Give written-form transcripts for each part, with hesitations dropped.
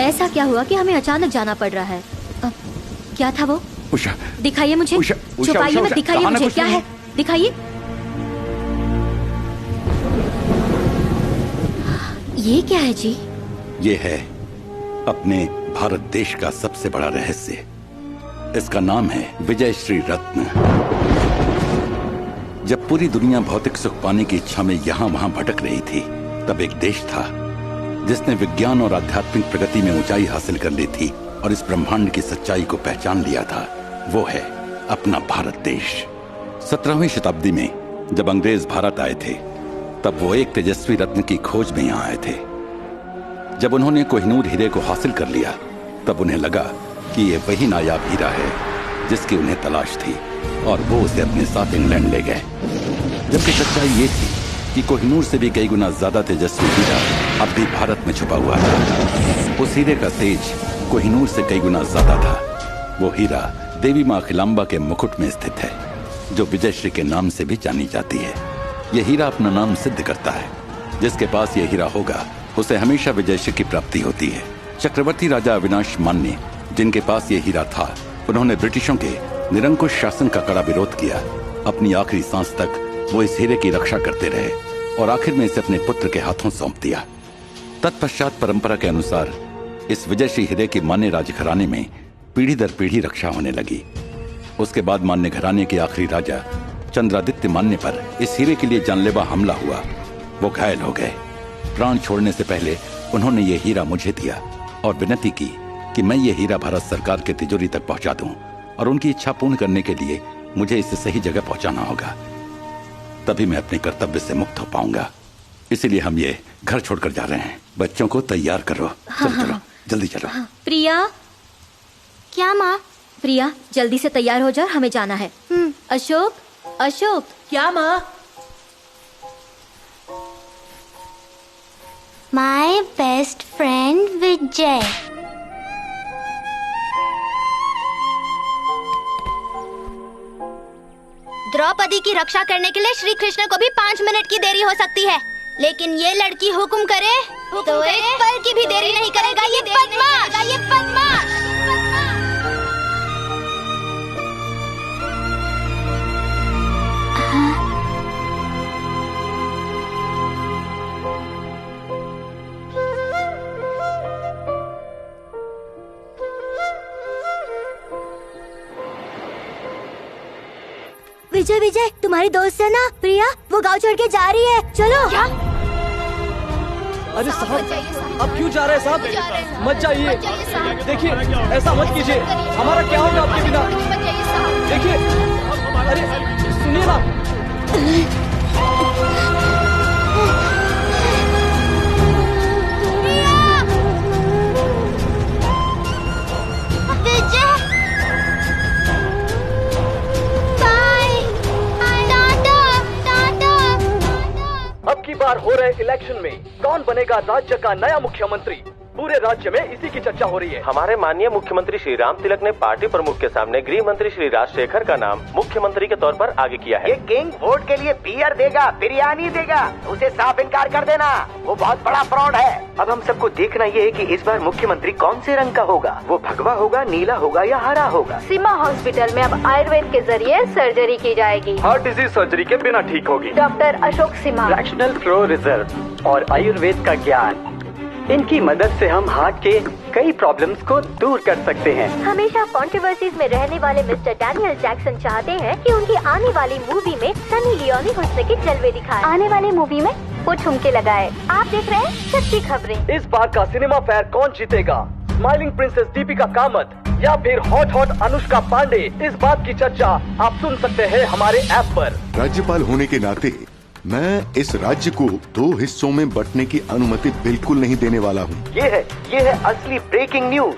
ऐसा क्या हुआ कि हमें अचानक जाना पड़ रहा है? क्या था वो? उषा, दिखाइए मुझे। छुपाइए मत, दिखाइए मुझे। क्या है? दिखाइए। ये क्या है जी? ये है अपने भारत देश का सबसे बड़ा रहस्य। इसका नाम है विजय श्री रत्न। जब पूरी दुनिया भौतिक सुख पाने की इच्छा में यहाँ वहाँ भटक रही थी, तब एक देश था जिसने विज्ञान और आध्यात्मिक प्रगति में ऊंचाई हासिल कर ली थी और इस ब्रह्मांड की सच्चाई को पहचान लिया था। वो है अपना भारत देश। 17वीं शताब्दी में जब अंग्रेज भारत आए थे, तब वो एक तेजस्वी रत्न की खोज में यहाँ आए थे। जब उन्होंने कोहिनूर हीरे को हासिल कर लिया, तब उन्हें लगा कि ये वही नायाब हीरा है जिसकी उन्हें तलाश थी, और वो उसे अपने साथ इंग्लैंड ले गए। जबकि सच्चाई ये थी कि कोहिनूर से भी कई गुना ज्यादा तेजस्वी हीरा अब भी भारत में छुपा हुआ था। उस हीरे का तेज कोहिनूर से कई गुना ज्यादा था। वो हीरा देवी माँ खिलाम्बा के मुकुट में स्थित है, जो विजयश्री के नाम से भी जानी जाती है। यह हीरा अपना नाम सिद्ध करता है। जिसके पास यह हीरा होगा, उसे हमेशा विजयश्री की प्राप्ति होती है। चक्रवर्ती राजा अविनाश मान्य, जिनके पास यह हीरा था, उन्होंने ब्रिटिशों के निरंकुश शासन का कड़ा विरोध किया। अपनी आखिरी सांस तक वो इस हीरे की रक्षा करते रहे और आखिर में इसे अपने पुत्र के हाथों सौंप दिया। तत्पश्चात परंपरा के अनुसार इस विजयश्री हीरे के मान्य राजघराने में पीढ़ी दर पीढ़ी रक्षा होने लगी। उसके बाद मान्य घराने के आखिरी राजा चंद्रादित्य मान्य पर इस हीरे के लिए जानलेवा हमला हुआ। वो घायल हो गए। प्राण छोड़ने से पहले उन्होंने ये हीरा मुझे दिया और विनती की कि मैं ये हीरा भारत सरकार के तिजोरी तक पहुंचा दूं, और उनकी इच्छा पूर्ण करने के लिए मुझे इसे सही जगह पहुंचाना होगा। तभी मैं अपने कर्तव्य से मुक्त हो पाऊंगा। इसीलिए हम ये घर छोड़कर जा रहे हैं। बच्चों को तैयार करो। चलो जल्दी चलो। प्रिया। क्या माँ? प्रिया जल्दी से तैयार हो जा, हमें जाना है। अशोक, अशोक। क्या माँ? माय बेस्ट फ्रेंड विजय। द्रौपदी की रक्षा करने के लिए श्री कृष्ण को भी 5 मिनट की देरी हो सकती है, लेकिन ये लड़की हुक्म करे तो एक पल की भी देरी नहीं करेगा। ये बदमाश, ये बदमाश। विजय, विजय तुम्हारी दोस्त है ना प्रिया, वो गांव छोड़ के जा रही है। चलो। क्या? अरे साहब, अब क्यों जा रहे हैं साहब? मत जाइए। देखिए, ऐसा मत कीजिए। हमारा क्या होगा आपके बिना? देखिए, अरे सुनिए ना। अब की बार हो रहे इलेक्शन में कौन बनेगा राज्य का नया मुख्यमंत्री? पूरे राज्य में इसी की चर्चा हो रही है। हमारे माननीय मुख्यमंत्री श्री राम तिलक ने पार्टी प्रमुख के सामने गृह मंत्री श्री राजशेखर का नाम मुख्यमंत्री के तौर पर आगे किया है। ये किंग वोट के लिए बियर देगा, बिरयानी देगा, उसे साफ इनकार कर देना। वो बहुत बड़ा फ्रॉड है। अब हम सबको देखना ये है कि इस बार मुख्यमंत्री कौन से रंग का होगा। वो भगवा होगा, नीला होगा या हरा होगा। सीमा हॉस्पिटल में अब आयुर्वेद के जरिए सर्जरी की जाएगी। हार्ट डिजीज सर्जरी के बिना ठीक होगी। Doctor Ashok Simha. Fractional flow reserve और आयुर्वेद का ज्ञान, इनकी मदद से हम हार्ट के कई प्रॉब्लम्स को दूर कर सकते हैं। हमेशा कंट्रोवर्सीज में रहने वाले मिस्टर डैनियल जैक्सन चाहते हैं कि उनकी आने वाली मूवी में सनी लियोनी हुस्न के जलवे दिखाए। आने वाली मूवी में वो ठुमके लगाए। आप देख रहे हैं सच्ची खबरें। इस बार का सिनेमा फेयर कौन जीतेगा? स्माइलिंग प्रिंसेस दीपिका कामत या फिर हॉट हॉट अनुष्का पांडे? इस बात की चर्चा आप सुन सकते हैं हमारे ऐप पर। राज्यपाल होने के नाते मैं इस राज्य को 2 हिस्सों में बंटने की अनुमति बिल्कुल नहीं देने वाला हूँ। ये है असली ब्रेकिंग न्यूज।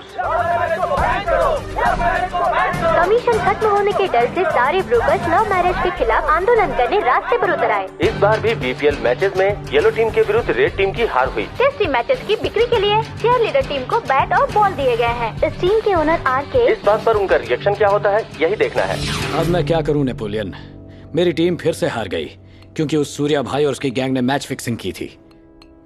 कमीशन खत्म होने के डर से सारे ब्रोकर्स लव मैरिज के खिलाफ आंदोलन करने रास्ते पर उतर आए। इस बार भी बीपीएल मैचेस में येलो टीम के विरुद्ध रेड टीम की हार हुई। टेस्टी मैचेस की बिक्री के लिए चेयर लीडर टीम को बैट और बॉल दिए गए हैं। इस टीम के ओनर आरके, इस बात पर उनका रिएक्शन क्या होता है, यही देखना है। अब मैं क्या करूं नेपोलियन, मेरी टीम फिर से हार गई क्योंकि उस सूर्या भाई और उसकी गैंग ने मैच फिक्सिंग की थी।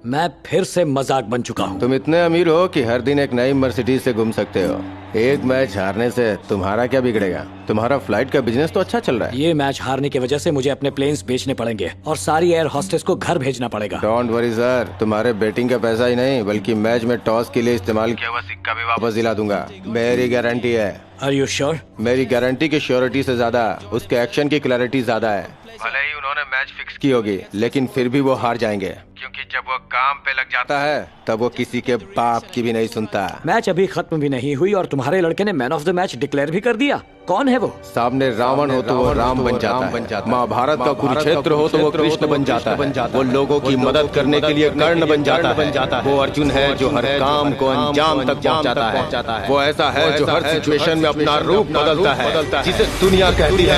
मैं फिर से मजाक बन चुका हूँ। तुम इतने अमीर हो कि हर दिन एक नई मर्सिडीज से घूम सकते हो। एक मैच हारने से तुम्हारा क्या बिगड़ेगा? तुम्हारा फ्लाइट का बिजनेस तो अच्छा चल रहा है। ये मैच हारने की वजह से मुझे अपने प्लेन्स बेचने पड़ेंगे और सारी एयर हॉस्टेस को घर भेजना पड़ेगा। डोंट वरी सर, तुम्हारे बैटिंग का पैसा ही नहीं बल्कि मैच में टॉस के लिए इस्तेमाल किया हुआ सिक्का भी वापस दिला दूंगा। मेरी गारंटी है। Are you sure? मेरी गारंटी की श्योरिटी से ज्यादा उसके एक्शन की क्लैरिटी ज्यादा है। भले ही उन्होंने मैच फिक्स की होगी लेकिन फिर भी वो हार जाएंगे, क्योंकि जब वो काम पे लग जाता है तब वो किसी के बाप की भी नहीं सुनता। मैच अभी खत्म भी नहीं हुई और तुम्हारे लड़के ने man of the match declare भी कर दिया। कौन है वो? सामने रावण हो तो वो राम बन जाता है, महाभारत का कुरुक्षेत्र हो तो वो कृष्ण बन जाता है, वो लोगों की मदद करने के लिए कर्ण बन जाता है, वो अर्जुन है जो हर काम को अंजाम तक पहुंचाता है, वो ऐसा है जो हर सिचुएशन में अपना रूप बदलता है, जिसे दुनिया कहती है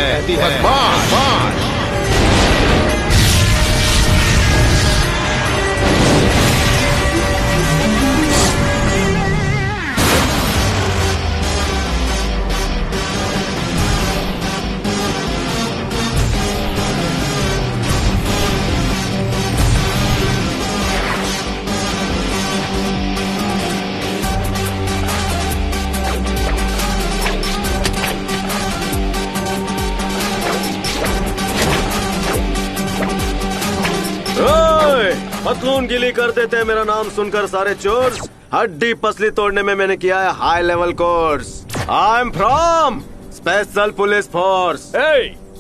पतलून गिली कर देते हैं मेरा नाम सुनकर सारे चोर। हड्डी पसली तोड़ने में मैंने किया है high level course. I am from special police force.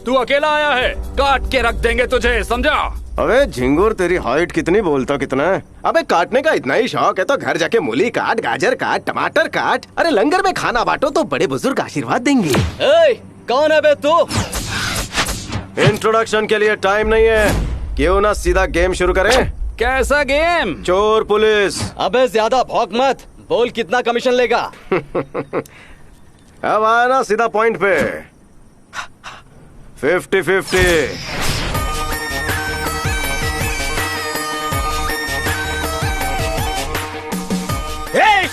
तू अकेला आया है, काट के रख देंगे तुझे, समझा? अबे झिंगुर, तेरी हाइट कितनी, बोलता कितना है? अबे काटने का इतना ही शौक है तो घर जाके मूली काट, गाजर काट, टमाटर काट। अरे लंगर में खाना बांटो तो बड़े बुजुर्ग आशीर्वाद देंगे। कौन है बे तू? इंट्रोडक्शन के लिए टाइम नहीं है, क्यों ना सीधा गेम शुरू करें? कैसा गेम? चोर पुलिस। अबे ज्यादा भौंक मत, बोल कितना कमीशन लेगा? अब आया ना सीधा पॉइंट पे। 50-50।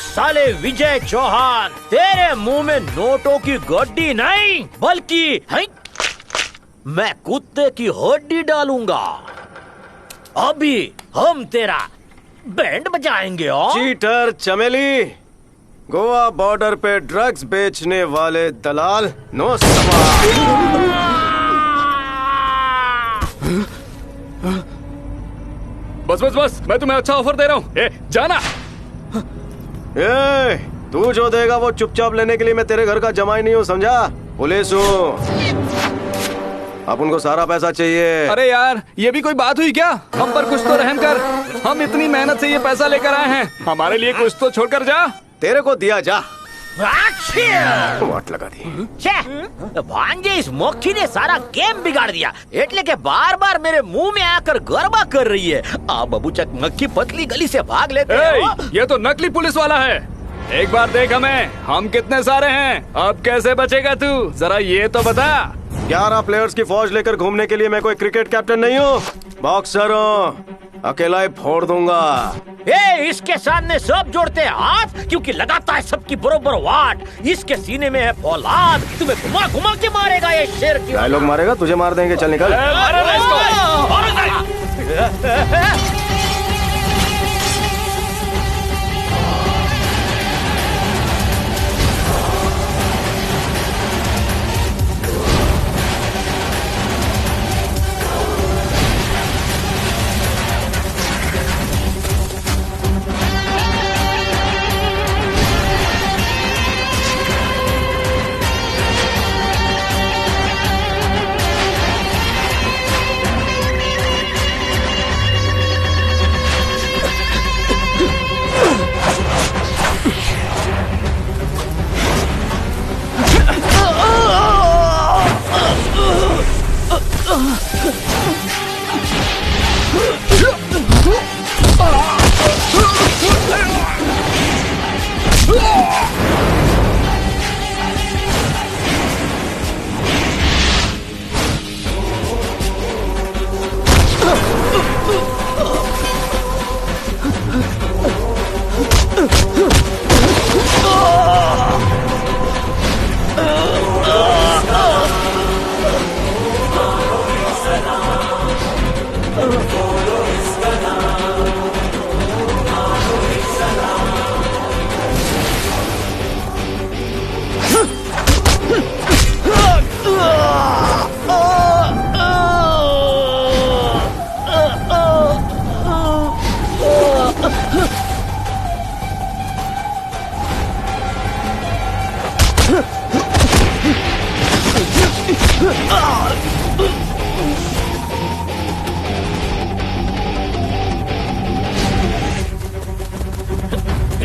साले विजय चौहान, तेरे मुंह में नोटों की गड्डी नहीं बल्कि मैं कुत्ते की हड्डी डालूंगा। अभी हम तेरा बैंड बजाएंगे। और चीटर चमेली, गोवा बॉर्डर पे ड्रग्स बेचने वाले दलाल, नो बस बस बस, मैं तुम्हें अच्छा ऑफर दे रहा हूँ, जाना। तू जो देगा वो चुपचाप लेने के लिए मैं तेरे घर का जमाई नहीं हूँ, समझा? पुलिस हूँ, अब उनको सारा पैसा चाहिए। अरे यार, ये भी कोई बात हुई क्या? हम पर कुछ तो रहम कर, हम इतनी मेहनत से ये पैसा लेकर आए हैं, हमारे लिए कुछ तो छोड़कर जा। तेरे को दिया, जा। वाट लगा दी। भांजे, इस मक्खी ने सारा गेम बिगाड़ दिया, એટલે के बार बार मेरे मुंह में आकर गरबा कर रही है। आप बबूचक मक्खी पतली गली से भाग लेते हैं। ये तो नकली पुलिस वाला है। एक बार देख हमें, हम कितने सारे हैं, अब कैसे बचेगा तू, जरा ये तो बता। 11 प्लेयर्स की फौज लेकर घूमने के लिए मैं कोई क्रिकेट कैप्टन नहीं हूँ, बॉक्सर हूँ, अकेला ही फोड़ दूंगा। इसके सामने सब जोड़ते हैं हाथ, क्योंकि लगाता है सबकी बरोबर वाट। इसके सीने में है फौलाद, तुम्हें घुमा घुमा के मारेगा ये शेर की। लोग मारेगा, तुझे मार देंगे, चल निकल।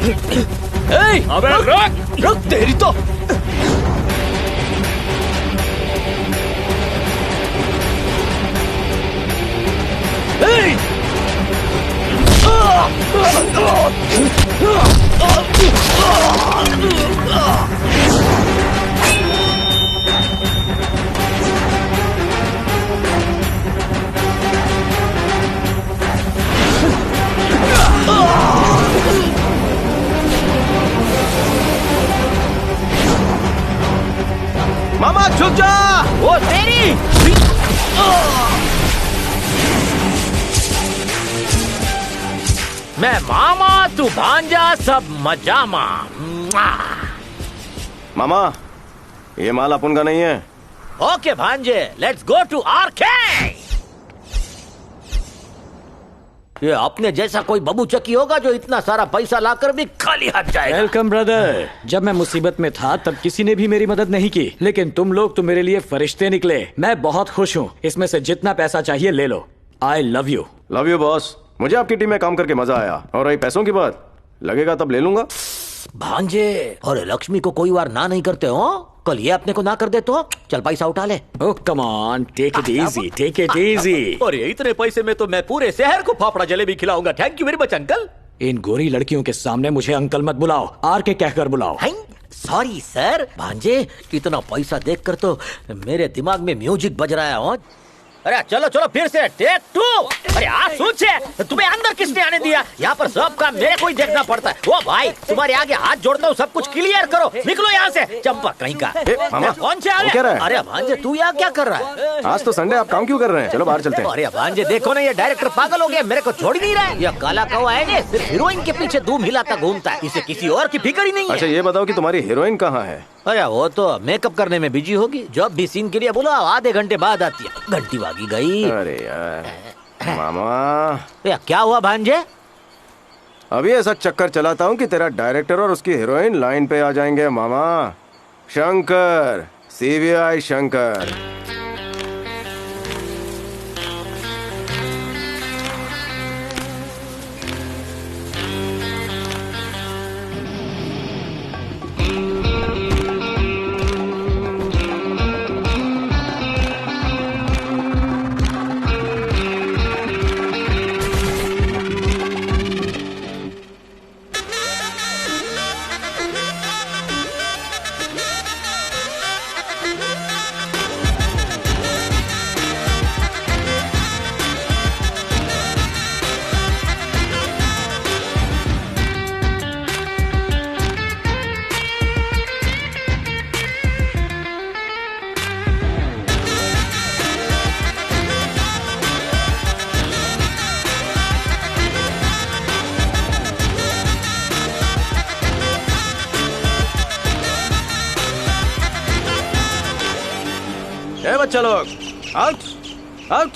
अबे रुक तेरी तो। मामा झुक जा। वो तेरी मैं मामा तू भांजा सब मजामा। मामा ये माल अपन का नहीं है। ओके भांजे, लेट्स गो टू आरके। ये अपने जैसा कोई बबू चक्की होगा जो इतना सारा पैसा लाकर भी खाली हाथ जाएगा। Welcome brother. जब मैं मुसीबत में था तब किसी ने भी मेरी मदद नहीं की, लेकिन तुम लोग तो मेरे लिए फरिश्ते निकले। मैं बहुत खुश हूँ। इसमें से जितना पैसा चाहिए ले लो। I love you. Love you boss. मुझे आपकी टीम में काम करके मजा आया। और रही पैसों की बात, लगेगा तब ले लूंगा। भांजे और लक्ष्मी को कोई बार ना नहीं करते हो। कल ये अपने को ना कर दे तो चल पैसा उठा ले। Oh come on, take it easy, take it easy. और ये इतने पैसे में तो मैं पूरे शहर को फाफड़ा जलेबी खिलाऊंगा। Thank you very much uncle. इन गोरी लड़कियों के सामने मुझे अंकल मत बुलाओ, आर के कहकर बुलाओ। Sorry sir. भांजे इतना पैसा देखकर तो मेरे दिमाग में म्यूजिक बज रहा है। अरे चलो चलो फिर से टेक 2। अरे आज सोचे तुम्हें अंदर किसने आने दिया? यहाँ पर सब काम मेरे को ही देखना पड़ता है। वो भाई तुम्हारे आगे हाथ जोड़ता हूँ, सब कुछ क्लियर करो। निकलो यहाँ से चंपा कहीं का। मामा, कौन से आ वो क्या रहा है? अरे भांजे तू यहाँ क्या कर रहा है? आज तो संडे, आप काम क्यों कर रहे हैं? चलो बाहर चलते हैं। अरे भांजे देखो ना, ये डायरेक्टर पागल हो गया, मेरे को छोड़ नहीं रहा है। ये काला कौवा है, ये सिर्फ हीरोइन के पीछे धूम हिलाता घूमता है। इसे किसी और की फिक्र ही नहीं है। अच्छा ये बताओ कि तुम्हारी हीरोइन कहाँ है? अरे वो तो मेकअप करने में बिजी होगी। जब भी सीन के लिए बोला आधे घंटे बाद आती है। घंटी वागी गई। अरे यार मामा, क्या हुआ भांजे? अभी ऐसा चक्कर चलाता हूँ कि तेरा डायरेक्टर और उसकी हीरोइन लाइन पे आ जाएंगे। मामा शंकर, CBI शंकर। बच्चा लोग आउट आउट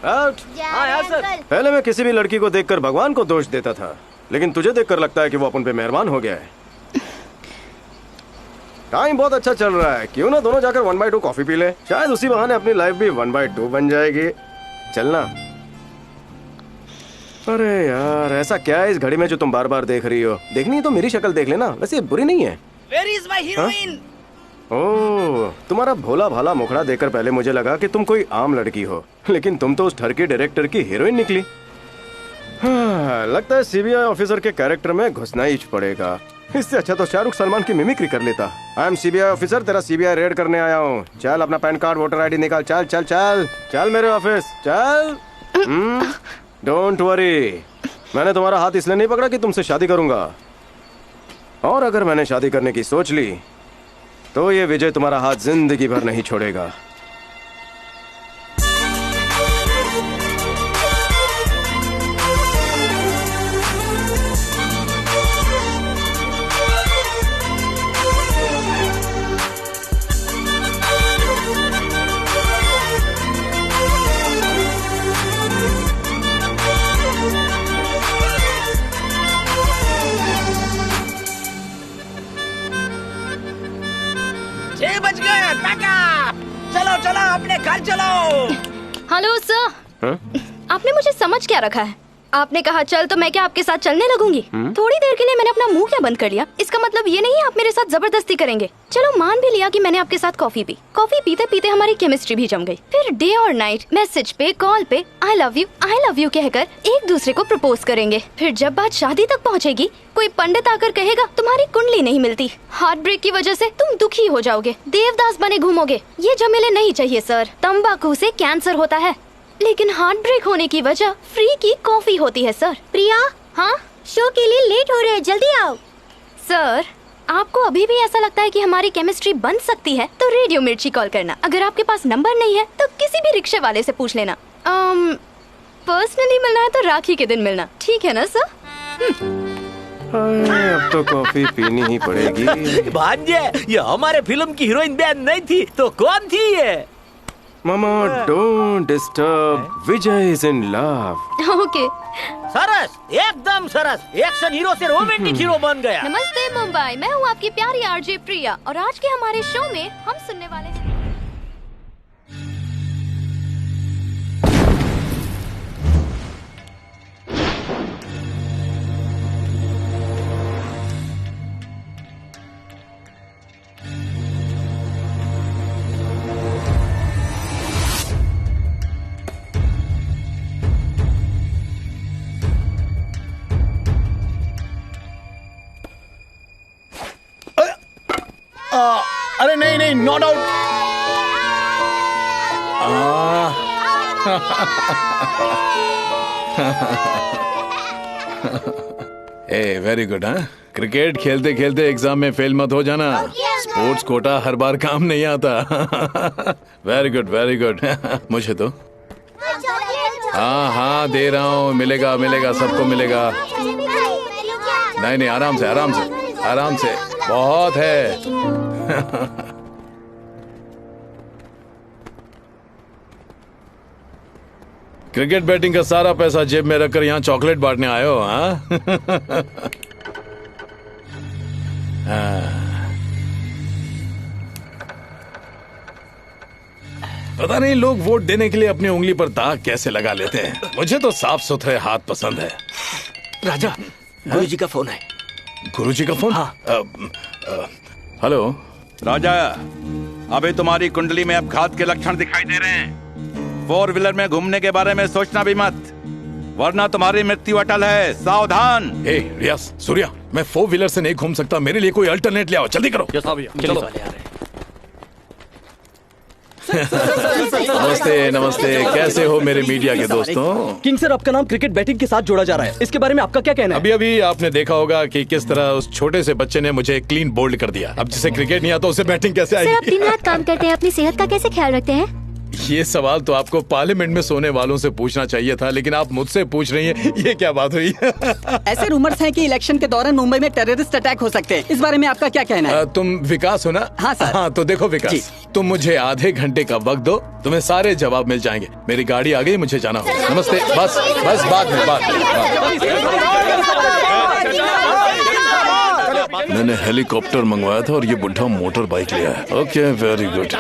आउट। हाँ यार सर। पहले मैं किसी भी लड़की को देखकर भगवान को दोष देता था, लेकिन तुझे देखकर लगता है कि वो अपन पे मेहरबान हो गया है। टाइम बहुत अच्छा चल रहा है, क्यों ना दोनों जाकर 1/2 कॉफी पी ले। शायद उसी बहाने अपनी लाइफ भी 1/2 बन जाएगी। चलना। अरे यार ऐसा क्या है इस घड़ी में जो तुम बार बार देख रही हो? देखनी है तो मेरी शक्ल देख लेना, वैसे बुरी नहीं है। Where is my heroine? ओह, तुम्हारा भोला भाला मुखड़ा देखकर पहले मुझे लगा कि तुम कोई आम लड़की हो, लेकिन तुम तो उस ठरकी डायरेक्टर की हीरोइन निकली। हाँ, लगता है CBI ऑफिसर के कैरेक्टर में घुसना ही पड़ेगा। इससे अच्छा तो शाहरुख सलमान की मिमिक्री कर लेता। आई एम CBI ऑफिसर, तेरा CBI रेड करने आया हूँ। चल अपना पैन कार्ड, वोटर ID निकाल। चल चल चल चल मेरे ऑफिस चल। डोंट वरी, मैंने तुम्हारा हाथ इसलिए नहीं पकड़ा कि तुमसे शादी करूंगा, और अगर मैंने शादी करने की सोच ली तो ये विजय तुम्हारा हाथ जिंदगी भर नहीं छोड़ेगा। बच गए काका। चलो चलो अपने घर चलो। Hello sir. आपने मुझे समझ क्या रखा है? आपने कहा चल तो मैं क्या आपके साथ चलने लगूंगी? थोड़ी देर के लिए मैंने अपना मुंह क्या बंद कर लिया? इसका मतलब ये नहीं है आप मेरे साथ जबरदस्ती करेंगे। चलो मान भी लिया कि मैंने आपके साथ कॉफी पी। कॉफी पीते पीते हमारी केमिस्ट्री भी जम गई। फिर डे और नाइट मैसेज पे कॉल पे आई लव यू कहकर एक दूसरे को प्रपोज करेंगे। फिर जब बात शादी तक पहुँचेगी कोई पंडित आकर कहेगा तुम्हारी कुंडली नहीं मिलती, हार्ट ब्रेक की वजह से तुम दुखी हो जाओगे, देवदास बने घूमोगे। ये झमेले नहीं चाहिए सर। तंबाकू से कैंसर होता है लेकिन हार्ट ब्रेक होने की वजह फ्री की कॉफी होती है सर। प्रिया, हाँ शो के लिए लेट हो रहे हैं, जल्दी आओ। सर आपको अभी भी ऐसा लगता है कि हमारी केमिस्ट्री बन सकती है तो रेडियो मिर्ची कॉल करना। अगर आपके पास नंबर नहीं है तो किसी भी रिक्शे वाले से पूछ लेना। पर्सनली मिलना है तो राखी के दिन मिलना, ठीक है ना सर? अब तो कॉफी पीनी ही पड़ेगी। भांजे, ये हमारे फिल्म की हीरोइन बहन नहीं थी तो कौन थी ये? मामा don't disturb, Vijay is in love. Okay. सरस, एकदम सरस। एक्शन हीरो से रोमांटिक हीरो बन गया। नमस्ते मुंबई, मैं हूँ आपकी प्यारी आरजे प्रिया और आज के हमारे शो में हम सुनने वाले हैं। अरे नहीं नहीं, not out. A very good. हाँ, क्रिकेट खेलते खेलते एग्जाम में फेल मत हो जाना। स्पोर्ट्स कोटा हर बार काम नहीं आता। Very good very good. मुझे तो हाँ हाँ दे रहा हूँ, मिलेगा मिलेगा, सबको मिलेगा। नहीं नहीं, आराम से आराम से आराम से, बहुत है। क्रिकेट बैटिंग का सारा पैसा जेब में रखकर यहाँ चॉकलेट बांटने आए हो? हाँ? पता नहीं लोग वोट देने के लिए अपनी उंगली पर दाग कैसे लगा लेते हैं। मुझे तो साफ सुथरे हाथ पसंद है। राजा, गुरुजी का फोन है। गुरुजी का फोन? हाँ। हेलो राजा, अभी तुम्हारी कुंडली में अपघात के लक्षण दिखाई दे रहे हैं। 4 व्हीलर में घूमने के बारे में सोचना भी मत, वरना तुम्हारी मृत्यु अटल है। सावधान। ए रियाज, सूर्या, मैं 4 व्हीलर से नहीं घूम सकता, मेरे लिए कोई अल्टरनेट ले आओ, जल्दी करो। चलो। नमस्ते नमस्ते, कैसे हो मेरे मीडिया के दोस्तों? किंग सर, आपका नाम क्रिकेट बैटिंग के साथ जोड़ा जा रहा है, इसके बारे में आपका क्या कहना है? अभी अभी आपने देखा होगा कि किस तरह उस छोटे से बच्चे ने मुझे क्लीन बोल्ड कर दिया। अब जिसे क्रिकेट नहीं आता उसे बैटिंग कैसे आएगी? सर, आप दिन रात काम करते हैं, अपनी सेहत का कैसे ख्याल रखते हैं? ये सवाल तो आपको पार्लियामेंट में सोने वालों से पूछना चाहिए था, लेकिन आप मुझसे पूछ रही हैं, ये क्या बात हुई? ऐसे रूमर्स हैं कि इलेक्शन के दौरान मुंबई में टेररिस्ट अटैक हो सकते हैं, इस बारे में आपका क्या कहना है? तुम विकास हो ना? हाँ सर। हाँ तो देखो विकास, तुम मुझे आधे घंटे का वक्त दो, तुम्हें सारे जवाब मिल जाएंगे। मेरी गाड़ी आ गई, मुझे जाना होगा। नमस्ते। बस बस बाद में बात। मैंने हेलीकॉप्टर मंगवाया था और ये बुढ़ा मोटर बाइक लिया है। Okay, very good.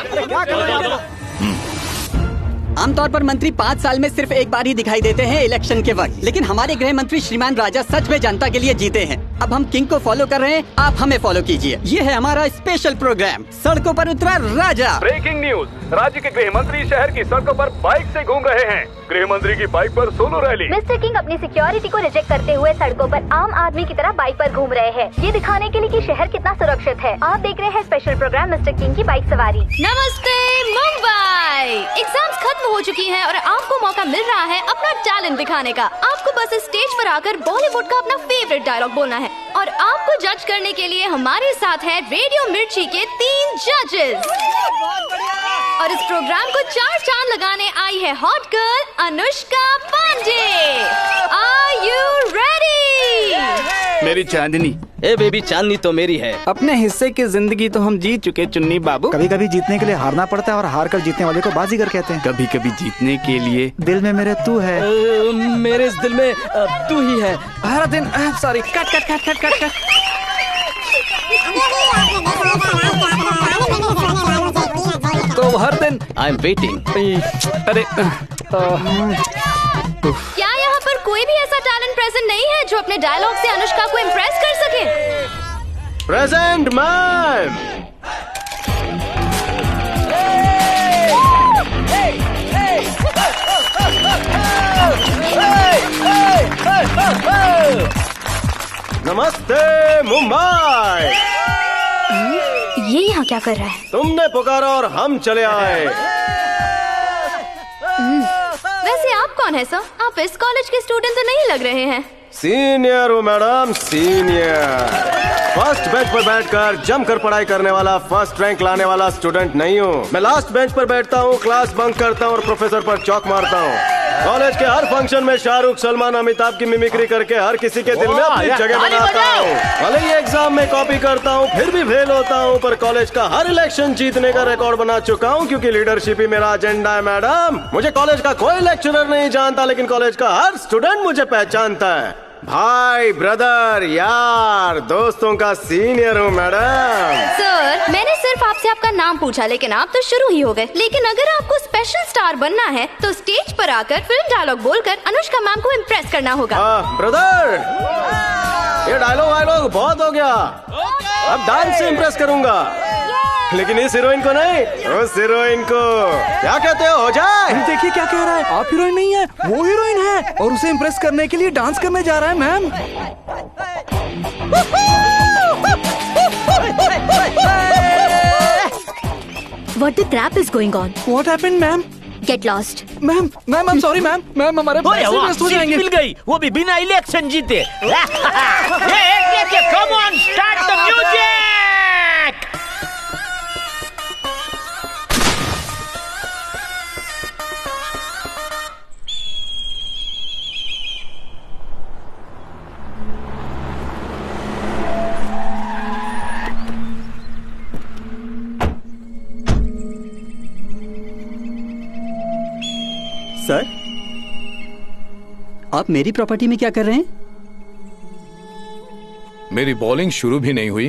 आमतौर पर मंत्री 5 साल में सिर्फ एक बार ही दिखाई देते हैं इलेक्शन के वक्त, लेकिन हमारे गृह मंत्री श्रीमान राजा सच में जनता के लिए जीते हैं। अब हम किंग को फॉलो कर रहे हैं, आप हमें फॉलो कीजिए। ये है हमारा स्पेशल प्रोग्राम, सड़कों पर उतरा राजा। ब्रेकिंग न्यूज, राज्य के गृह मंत्री शहर की सड़कों पर बाइक से घूम रहे हैं। गृह मंत्री की बाइक पर सोलो रैली। मिस्टर किंग अपनी सिक्योरिटी को रिजेक्ट करते हुए सड़कों पर आम आदमी की तरह बाइक पर घूम रहे हैं, ये दिखाने के लिए कि शहर कितना सुरक्षित है। आप देख रहे हैं स्पेशल प्रोग्राम मिस्टर किंग की बाइक सवारी। नमस्ते मुंबई, एग्जाम्स खत्म हो चुकी हैं और आपको मौका मिल रहा है अपना टैलेंट दिखाने का। आपको बस स्टेज पर आकर बॉलीवुड का अपना फेवरेट डायलॉग बोलना है और आपको जज करने के लिए हमारे साथ है रेडियो मिर्ची के 3 जजेस। और इस प्रोग्राम को 4 चांद लगाने आई है hot girl Anushka Pandey. Are you ready? मेरी चांदनी। ए बेबी, चांदनी तो मेरी है। अपने हिस्से की जिंदगी तो हम जीत चुके चुन्नी बाबू। कभी कभी जीतने के लिए हारना पड़ता है और हार कर जीतने वाले को बाजीगर कहते हैं। कभी कभी जीतने के लिए दिल में मेरे तू है। मेरे इस दिल में तू ही है। हर दिन sorry, cut cut cut cut cut cut. तो हर दिन आई एम वेटिंग। अरे क्या यहाँ पर कोई भी ऐसा जो अपने डायलॉग से अनुष्का को इम्प्रेस कर सके। Present ma'am. नमस्ते मुंबई। ये यहाँ क्या कर रहा है? तुमने पुकारा और हम चले आए। वैसे आप कौन है सर? आप इस कॉलेज के स्टूडेंट तो नहीं लग रहे हैं। सीनियर हूँ मैडम, सीनियर। फर्स्ट बेंच पर बैठकर जमकर पढ़ाई करने वाला, फर्स्ट रैंक लाने वाला स्टूडेंट नहीं हूँ। मैं लास्ट बेंच पर बैठता हूँ, क्लास बंक करता हूँ और प्रोफेसर पर चौक मारता हूँ। कॉलेज के हर फंक्शन में शाहरुख, सलमान, अमिताभ की मिमिक्री करके हर किसी के दिल में अपनी जगह बनाता हूँ। भले ही एग्जाम में कॉपी करता हूँ, फिर भी फेल होता हूँ, पर कॉलेज का हर इलेक्शन जीतने का रिकॉर्ड बना चुका हूँ, क्योंकि लीडरशिप ही मेरा एजेंडा है मैडम। मुझे कॉलेज का कोई लेक्चरर नहीं जानता, लेकिन कॉलेज का हर स्टूडेंट मुझे पहचानता है। भाई, ब्रदर, यार, दोस्तों का सीनियर हूँ मैडम। सर, मैंने सिर्फ आपसे आपका नाम पूछा, लेकिन आप तो शुरू ही हो गए। लेकिन अगर आपको स्पेशल स्टार बनना है तो स्टेज पर आकर फिल्म डायलॉग बोलकर अनुष्का मैम को इम्प्रेस करना होगा। ब्रदर, ये डायलॉग बहुत हो गया। अब डांस से इम्प्रेस करूंगा, लेकिन इस हीरोइन को नहीं, उस हीरोइन को। क्या कहते हो जाए? देखिए क्या कह रहा है। आप हीरोइन नहीं है, वो हीरोइन है, और उसे इम्प्रेस करने के लिए डांस करने जा रहा है ma'am. What the crap is going on? What happened, ma'am? Get lost. Ma'am, I'm sorry, ma'am हमारे पैसे वेस्ट हो जाएंगे। मिल गई, वो भी बिना इलेक्शन जीते। Come on, start the music! Sir, आप मेरी प्रॉपर्टी में क्या कर रहे हैं? मेरी बॉलिंग शुरू भी नहीं हुई,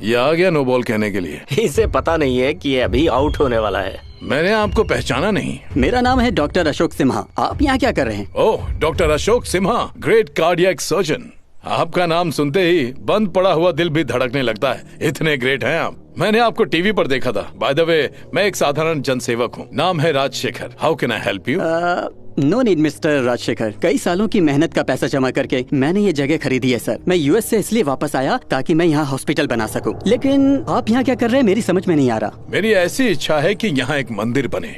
ये आ गया नो बॉल कहने के लिए। इसे पता नहीं है कि ये अभी आउट होने वाला है। मैंने आपको पहचाना नहीं। मेरा नाम है डॉक्टर अशोक सिम्हा। आप यहाँ क्या कर रहे हैं? Oh, doctor Ashok Simha, great cardiac surgeon. आपका नाम सुनते ही बंद पड़ा हुआ दिल भी धड़कने लगता है, इतने ग्रेट हैं आप। मैंने आपको टीवी पर देखा था। बाय द वे, मैं एक साधारण जनसेवक हूँ। नाम है Rajshekhar. How can I help you? No need mister Rajshekhar. कई सालों की मेहनत का पैसा जमा करके मैंने ये जगह खरीदी है सर। मैं यूएस से इसलिए वापस आया ताकि मैं यहाँ हॉस्पिटल बना सकूं। लेकिन आप यहाँ क्या कर रहे हैं, मेरी समझ में नहीं आ रहा। मेरी ऐसी इच्छा है कि यहाँ एक मंदिर बने।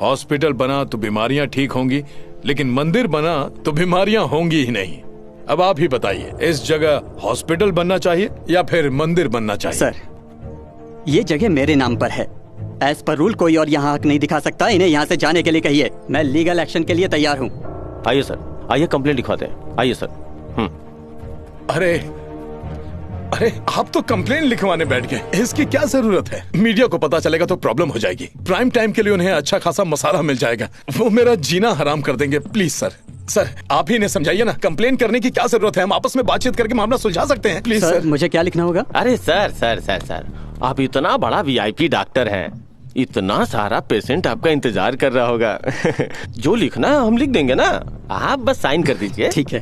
हॉस्पिटल बना तो बीमारियाँ ठीक होंगी, लेकिन मंदिर बना तो बीमारियाँ होंगी ही नहीं। अब आप ही बताइए, इस जगह हॉस्पिटल बनना चाहिए या फिर मंदिर बनना चाहिए? सर, ये जगह मेरे नाम पर है। एज पर रूल कोई और यहाँ हक नहीं दिखा सकता। इन्हें यहाँ से जाने के लिए कहिए। मैं लीगल एक्शन के लिए तैयार हूँ। आइए सर, आइए कंप्लेंट लिखवाते हैं। आइए सर। अरे आप तो कंप्लेंट लिखवाने बैठ गए। इसकी क्या जरूरत है? मीडिया को पता चलेगा तो प्रॉब्लम हो जाएगी। प्राइम टाइम के लिए उन्हें अच्छा खासा मसाला मिल जाएगा, वो मेरा जीना हराम कर देंगे। प्लीज सर, आप ही इन्हें समझाइए ना, कंप्लेन करने की क्या जरूरत है? हम आपस में बातचीत करके मामला सुलझा सकते हैं। Please sir. मुझे क्या लिखना होगा? अरे सर, आप इतना बड़ा वीआईपी डॉक्टर हैं, इतना सारा पेशेंट आपका इंतजार कर रहा होगा। जो लिखना है हम लिख देंगे ना, आप बस साइन कर दीजिए। ठीक है।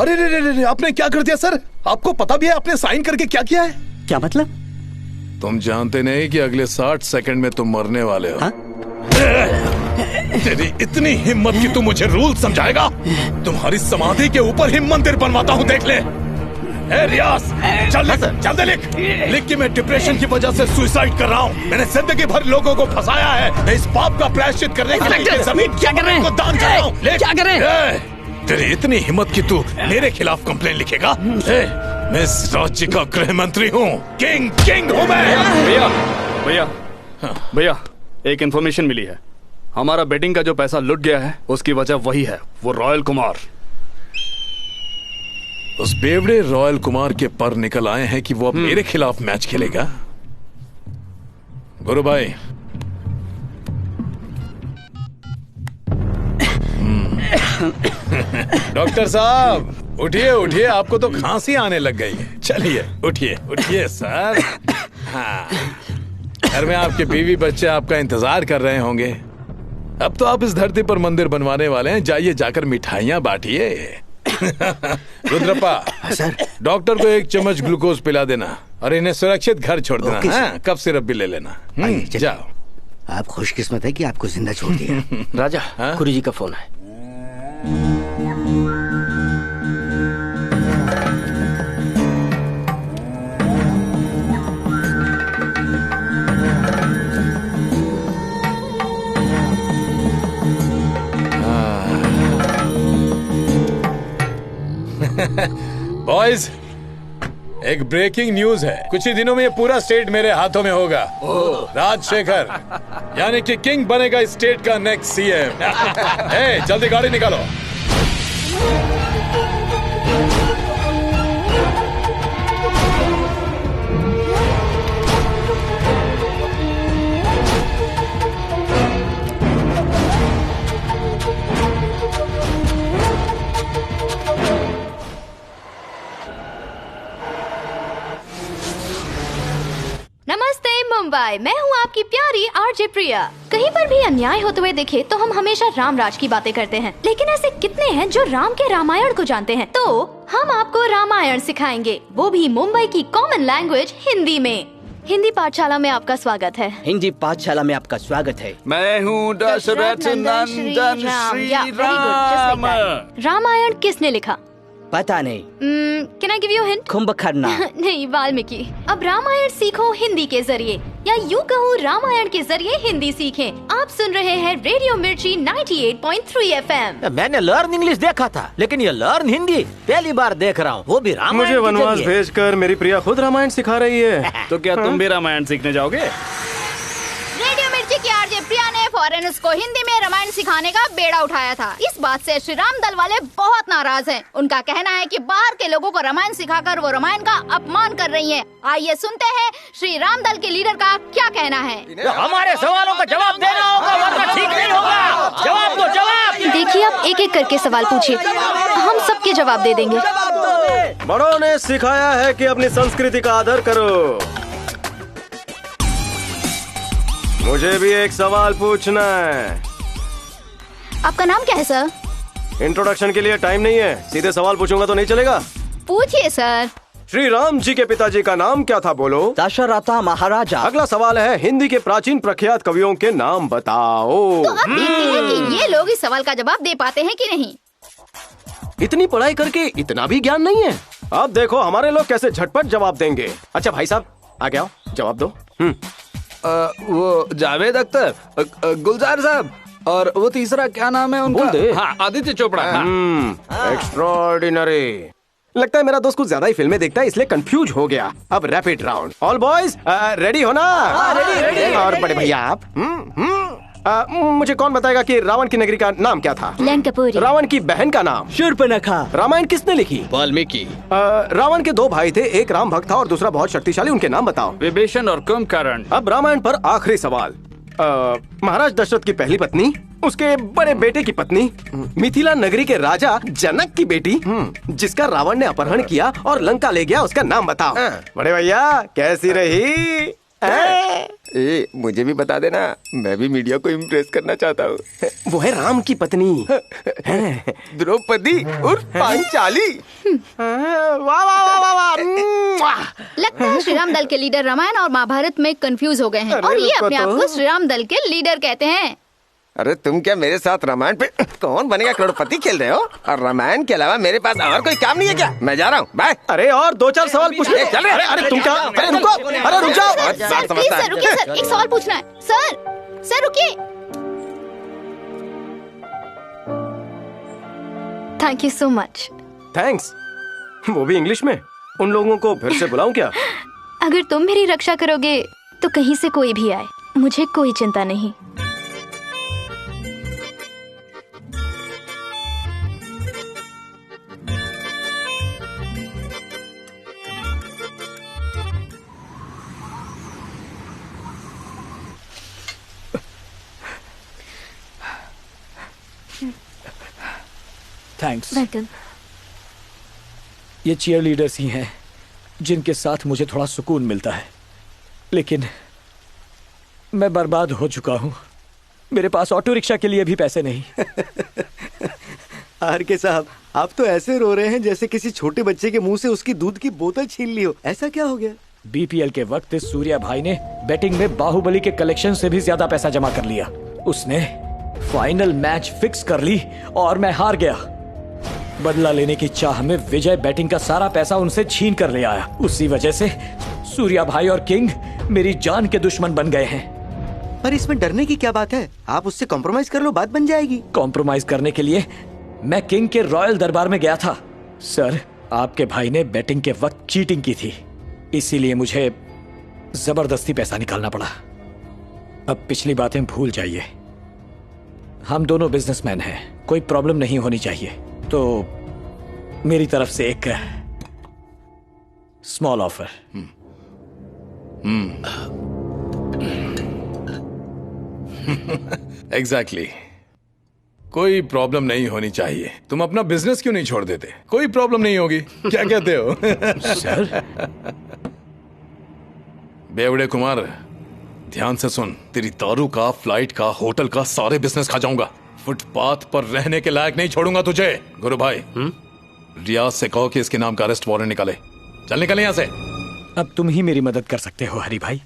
अरे आपने क्या कर दिया सर? आपको पता भी है आपने साइन करके क्या किया है? क्या मतलब? तुम जानते नहीं कि अगले 60 सेकंड में तुम मरने वाले हो। तेरी इतनी हिम्मत कि तू मुझे रूल समझाएगा? तुम्हारी समाधि के ऊपर ही मंदिर बनवाता हूँ, देख ले। रियाज, चल लिख कि मैं डिप्रेशन की वजह से सुसाइड कर रहा हूँ। मैंने जिंदगी भर लोगों को फंसाया है। मैं इस पाप का प्रायश्चित करने के लिए जमीन क्या कर रहे हैं? दान कर रहा हूँ। क्या कर रहे हैं? तेरी इतनी हिम्मत कि तू मेरे खिलाफ कंप्लेन लिखेगा? मैं इस राज्य का गृह मंत्री हूँ। किंग हूँ मैं। भैया, एक इन्फॉर्मेशन मिली है। हमारा बेटिंग का जो पैसा लुट गया है, उसकी वजह वही है, वो रॉयल कुमार। उस बेवड़े रॉयल कुमार के पर निकल आए हैं कि वो अब मेरे खिलाफ मैच खेलेगा। गुरु भाई, डॉक्टर साहब उठिए, आपको तो खांसी आने लग गई है। चलिए उठिए सर। हाँ, घर में आपके बीवी बच्चे आपका इंतजार कर रहे होंगे। अब तो आप इस धरती पर मंदिर बनवाने वाले हैं। जाइए जाकर मिठाइयाँ बांटिए। रुद्रप्पा सर, डॉक्टर को 1 चम्मच ग्लूकोज पिला देना और इन्हें सुरक्षित घर छोड़ देना। हाँ, कफ सिरप भी ले लेना। जाओ। आप खुशकिस्मत है कि आपको जिंदा छोड़ दिया। राजा, गुरुजी का फोन है। बॉयज, एक ब्रेकिंग न्यूज है। कुछ ही दिनों में ये पूरा स्टेट मेरे हाथों में होगा। राजशेखर यानी कि किंग बनेगा इस स्टेट का नेक्स्ट सीएम। जल्दी गाड़ी निकालो। नमस्ते मुंबई, मैं हूँ आपकी प्यारी आरजे प्रिया। कहीं पर भी अन्याय होते हुए दिखे तो हम हमेशा राम राज की बातें करते हैं, लेकिन ऐसे कितने हैं जो राम के रामायण को जानते हैं। तो हम आपको रामायण सिखाएंगे, वो भी मुंबई की कॉमन लैंग्वेज हिंदी में। हिंदी पाठशाला में आपका स्वागत है। हिंदी पाठशाला में आपका स्वागत है। मैं हूँ दशरथ नंदन श्री राम। रामायण किसने लिखा? पता नहीं। Can I give you hint? Kumbhakarna. नहीं, वाल्मीकि। अब रामायण सीखो हिंदी के जरिए, या यूँ कहूँ रामायण के जरिए हिंदी सीखें। आप सुन रहे हैं रेडियो मिर्ची 98.3 FM। मैंने लर्न इंग्लिश देखा था, लेकिन ये लर्न हिंदी पहली बार देख रहा हूँ, वो भी रामायण। मुझे वनवास भेजकर मेरी प्रिया खुद रामायण सिखा रही है। तो क्या तुम भी रामायण सीखने जाओगे? रेडियो मिर्ची की आरजे प्रिया ने फॉरेनर्स को हिंदी में रामायण सिखाने का बेड़ा उठाया था। इस बात से श्री राम दल वाले बहुत नाराज हैं। उनका कहना है कि बाहर के लोगों को रामायण सिखाकर वो रामायण का अपमान कर रही हैं। आइए सुनते हैं श्री राम दल के लीडर का क्या कहना है। हमारे सवालों का जवाब देना होगा, वरना ठीक नहीं होगा। जवाब दो, जवाब। देखिए, आप एक एक करके सवाल पूछिए, हम सबके जवाब दे देंगे। बड़ों ने सिखाया है कि अपनी संस्कृति का आदर करो। मुझे भी एक सवाल पूछना है। आपका नाम क्या है सर? इंट्रोडक्शन के लिए टाइम नहीं है, सीधे सवाल पूछूंगा तो नहीं चलेगा। पूछिए सर। श्री राम जी के पिताजी का नाम क्या था? बोलो। दशरथ महाराजा। अगला सवाल है, हिंदी के प्राचीन प्रख्यात कवियों के नाम बताओ। तो अब देखते हैं कि ये लोग इस सवाल का जवाब दे पाते हैं कि नहीं। इतनी पढ़ाई करके इतना भी ज्ञान नहीं है। अब देखो हमारे लोग कैसे झटपट जवाब देंगे। अच्छा भाई साहब, आगे आओ, जवाब दो। वो जावेद अख्तर, गुलजार साहब, और वो तीसरा क्या नाम है उनका? हाँ, आदित्य चोपड़ा। एक्स्ट्राऑर्डिनरी। लगता है मेरा दोस्त कुछ ज्यादा ही फिल्में देखता है, इसलिए कंफ्यूज हो गया। अब rapid round. All boys ready हो ना? रेडी। और बड़े भैया आप? मुझे कौन बताएगा कि रावण की नगरी का नाम क्या था? लंकापुरी। रावण की बहन का नाम? शूर्पणखा। रामायण किसने लिखी? वाल्मीकि। रावण के 2 भाई थे, एक राम भक्त था और दूसरा बहुत शक्तिशाली। उनके नाम बताओ। विभीषण और कुंभकर्ण। अब रामायण पर आखिरी सवाल। महाराज दशरथ की पहली पत्नी, उसके बड़े बेटे की पत्नी, मिथिला नगरी के राजा जनक की बेटी, जिसका रावण ने अपहरण किया और लंका ले गया, उसका नाम बताओ। बड़े भैया कैसी रही? मुझे भी बता देना, मैं भी मीडिया को इम्प्रेस करना चाहता हूँ। वो है राम की पत्नी द्रौपदी उर्फ पांचाली। वाह वाह वाह वाह वाह। लगता है श्री राम दल के लीडर रामायण और महाभारत में कंफ्यूज हो गए हैं, और ये अपने आप को श्री राम दल के लीडर कहते हैं। अरे तुम क्या मेरे साथ रामायण पे कौन बनेगा करोड़पति खेल रहे हो? और रामायण के अलावा मेरे पास और कोई काम नहीं है क्या? मैं जा रहा हूँ, बाय। अरे और 2-4 सवाल पूछ ले। अरे तुम क्या? अरे रुको, अरे रुक जाओ। सर प्लीज सर रुकिए सर, एक सवाल पूछना है। सर रुकिए। Thank you so much. Thanks, वो भी इंग्लिश में। उन लोगों को फिर से बुलाऊं क्या? अगर तुम मेरी रक्षा करोगे तो कहीं से कोई भी आए, मुझे कोई चिंता नहीं। थैंक्स। वेलकम। ये चीयर लीडर्स ही हैं जिनके साथ मुझे थोड़ा सुकून मिलता है, लेकिन मैं बर्बाद हो चुका हूं। मेरे पास ऑटो रिक्शा के लिए भी पैसे नहीं। आर के साहब, आप तो ऐसे रो रहे हैं जैसे किसी छोटे बच्चे के मुंह से उसकी दूध की बोतल छीन ली हो। ऐसा क्या हो गया? बीपीएल के वक्त सूर्या भाई ने बेटिंग में बाहुबली के कलेक्शन से भी ज्यादा पैसा जमा कर लिया। उसने फाइनल मैच फिक्स कर ली और मैं हार गया। बदला लेने की चाह में विजय बैटिंग का सारा पैसा उनसे छीन कर ले आया। उसी वजह से सूर्या भाई और किंग मेरी जान के दुश्मन बन गए हैं। पर इसमें डरने की क्या बात है? आप उससे कॉम्प्रोमाइज कर लो, बात बन जाएगी। कॉम्प्रोमाइज करने के लिए मैं किंग के रॉयल दरबार में गया था। सर, आपके भाई ने बैटिंग के वक्त चीटिंग की थी, इसीलिए मुझे जबरदस्ती पैसा निकालना पड़ा। अब पिछली बातें भूल जाइए। हम दोनों बिजनेसमैन हैं, कोई प्रॉब्लम नहीं होनी चाहिए। तो मेरी तरफ से एक स्मॉल ऑफर। एग्जैक्टली कोई प्रॉब्लम नहीं होनी चाहिए। तुम अपना बिजनेस क्यों नहीं छोड़ देते? कोई प्रॉब्लम नहीं होगी, क्या कहते हो? सर, बेवड़े कुमार, ध्यान से सुन। तेरी दारू का, फ्लाइट का, होटल का सारे बिजनेस खा जाऊंगा। फुटपाथ पर रहने के लायक नहीं छोड़ूंगा तुझे। गुरु भाई, रियाज से कहो कि इसके नाम का अरेस्ट वारंट निकाले। चल निकल यहां से। अब तुम ही मेरी मदद कर सकते हो हरी भाई।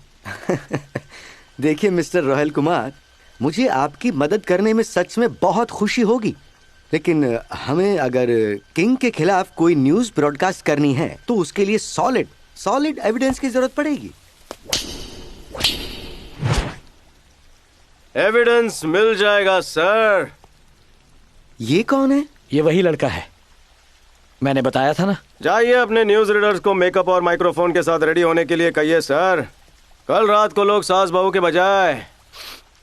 देखिए मिस्टर रोहिल कुमार, मुझे आपकी मदद करने में सच में बहुत खुशी होगी, लेकिन हमें अगर किंग के खिलाफ कोई न्यूज ब्रॉडकास्ट करनी है तो उसके लिए सॉलिड एविडेंस की जरूरत पड़ेगी। एविडेंस मिल जाएगा सर। ये कौन है? ये वही लड़का है, मैंने बताया था ना। जाइए अपने न्यूज रीडर्स को मेकअप और माइक्रोफोन के साथ रेडी होने के लिए कहिए सर। कल रात को लोग सास बहू के बजाय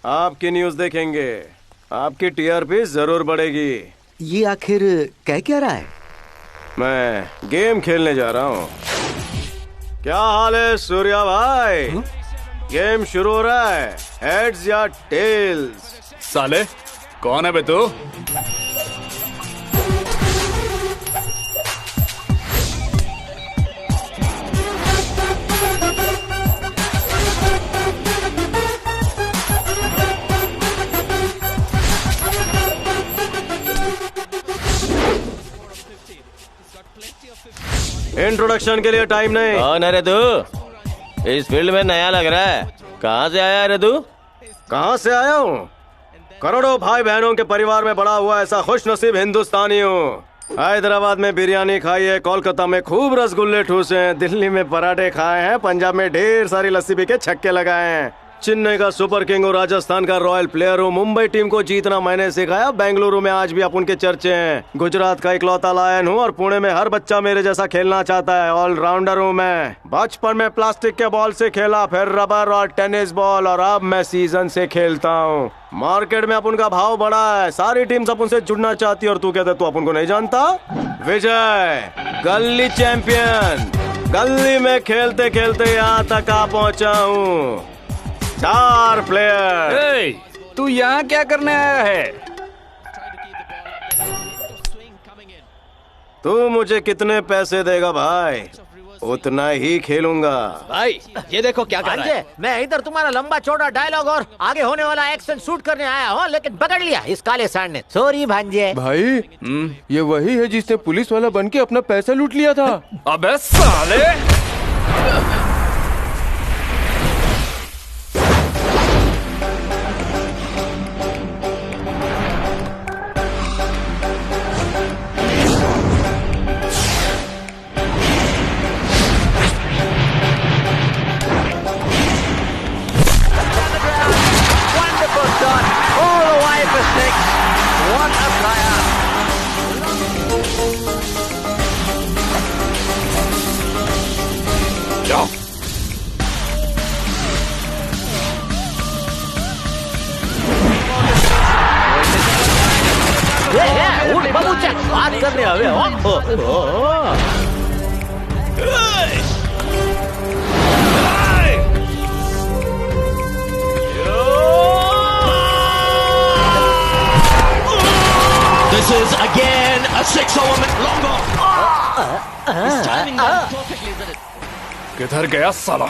आपकी न्यूज देखेंगे। आपकी टीआरपी जरूर बढ़ेगी। ये आखिर कह क्या रहा है? मैं गेम खेलने जा रहा हूँ। क्या हाल है सूर्या भाई? गेम शुरू हो रहा है, हेड्स या टेल्स? साले कौन है बे तू? इंट्रोडक्शन के लिए टाइम नहीं। कौन है रे तू? इस फील्ड में नया लग रहा है। कहाँ से आया रे तू? कहाँ से आया हूँ? करोड़ों भाई बहनों के परिवार में बड़ा हुआ ऐसा खुशनसीब हिंदुस्तानी हूँ। हैदराबाद में बिरयानी खाई है, कोलकाता में खूब रसगुल्ले ठूसे हैं, दिल्ली में पराठे खाए हैं, पंजाब में ढेर सारी लस्सी पी के छक्के लगाए हैं। चेन्नई का सुपर किंग और राजस्थान का रॉयल प्लेयर हूँ। मुंबई टीम को जीतना मैंने सिखाया। बेंगलुरु में आज भी अपन के चर्चे हैं। गुजरात का इकलौता लायन हूँ और पुणे में हर बच्चा मेरे जैसा खेलना चाहता है। ऑलराउंडर हूँ मैं। बचपन में प्लास्टिक के बॉल से खेला, फिर रबर और टेनिस बॉल, और अब मैं सीजन से खेलता हूँ। मार्केट में अपन का भाव बढ़ा है, सारी टीम्स अपन से जुड़ना चाहती है, और तू कहता तू अपन को नहीं जानता? विजय गली चैंपियन, गली में खेलते खेलते यहाँ तक आ पहुँचा हूँ। 4 प्लेयर। तू यहाँ क्या करने आया है? तू मुझे कितने पैसे देगा भाई? उतना ही खेलूंगा। भाई ये देखो क्या कर रहा है। मैं इधर तुम्हारा लंबा चौड़ा डायलॉग और आगे होने वाला एक्शन शूट करने आया हूँ, लेकिन पकड़ लिया इस काले सांड ने। सॉरी भांजे। भाई ये वही है जिसने पुलिस वाला बन के अपना पैसा लूट लिया था। अबे साले! बात करने आवे This is again a 6 element longer. His timing was perfectly, isn't it? किधर गया साला?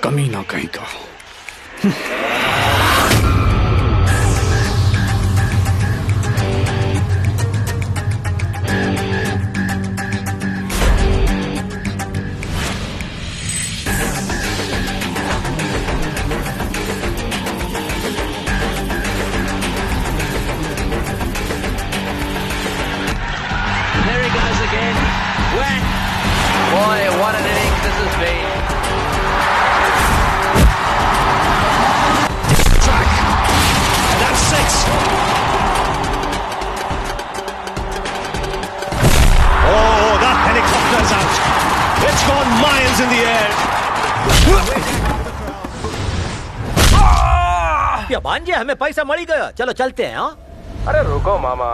कमीना कहीं का। Boy, what an innings this has been. Track. And that's 6. Oh, that helicopter's out. It's gone miles in the air. या भांजे हमें पैसा मળી गया, चलो चलते हैं। हाँ अरे रुको मामा,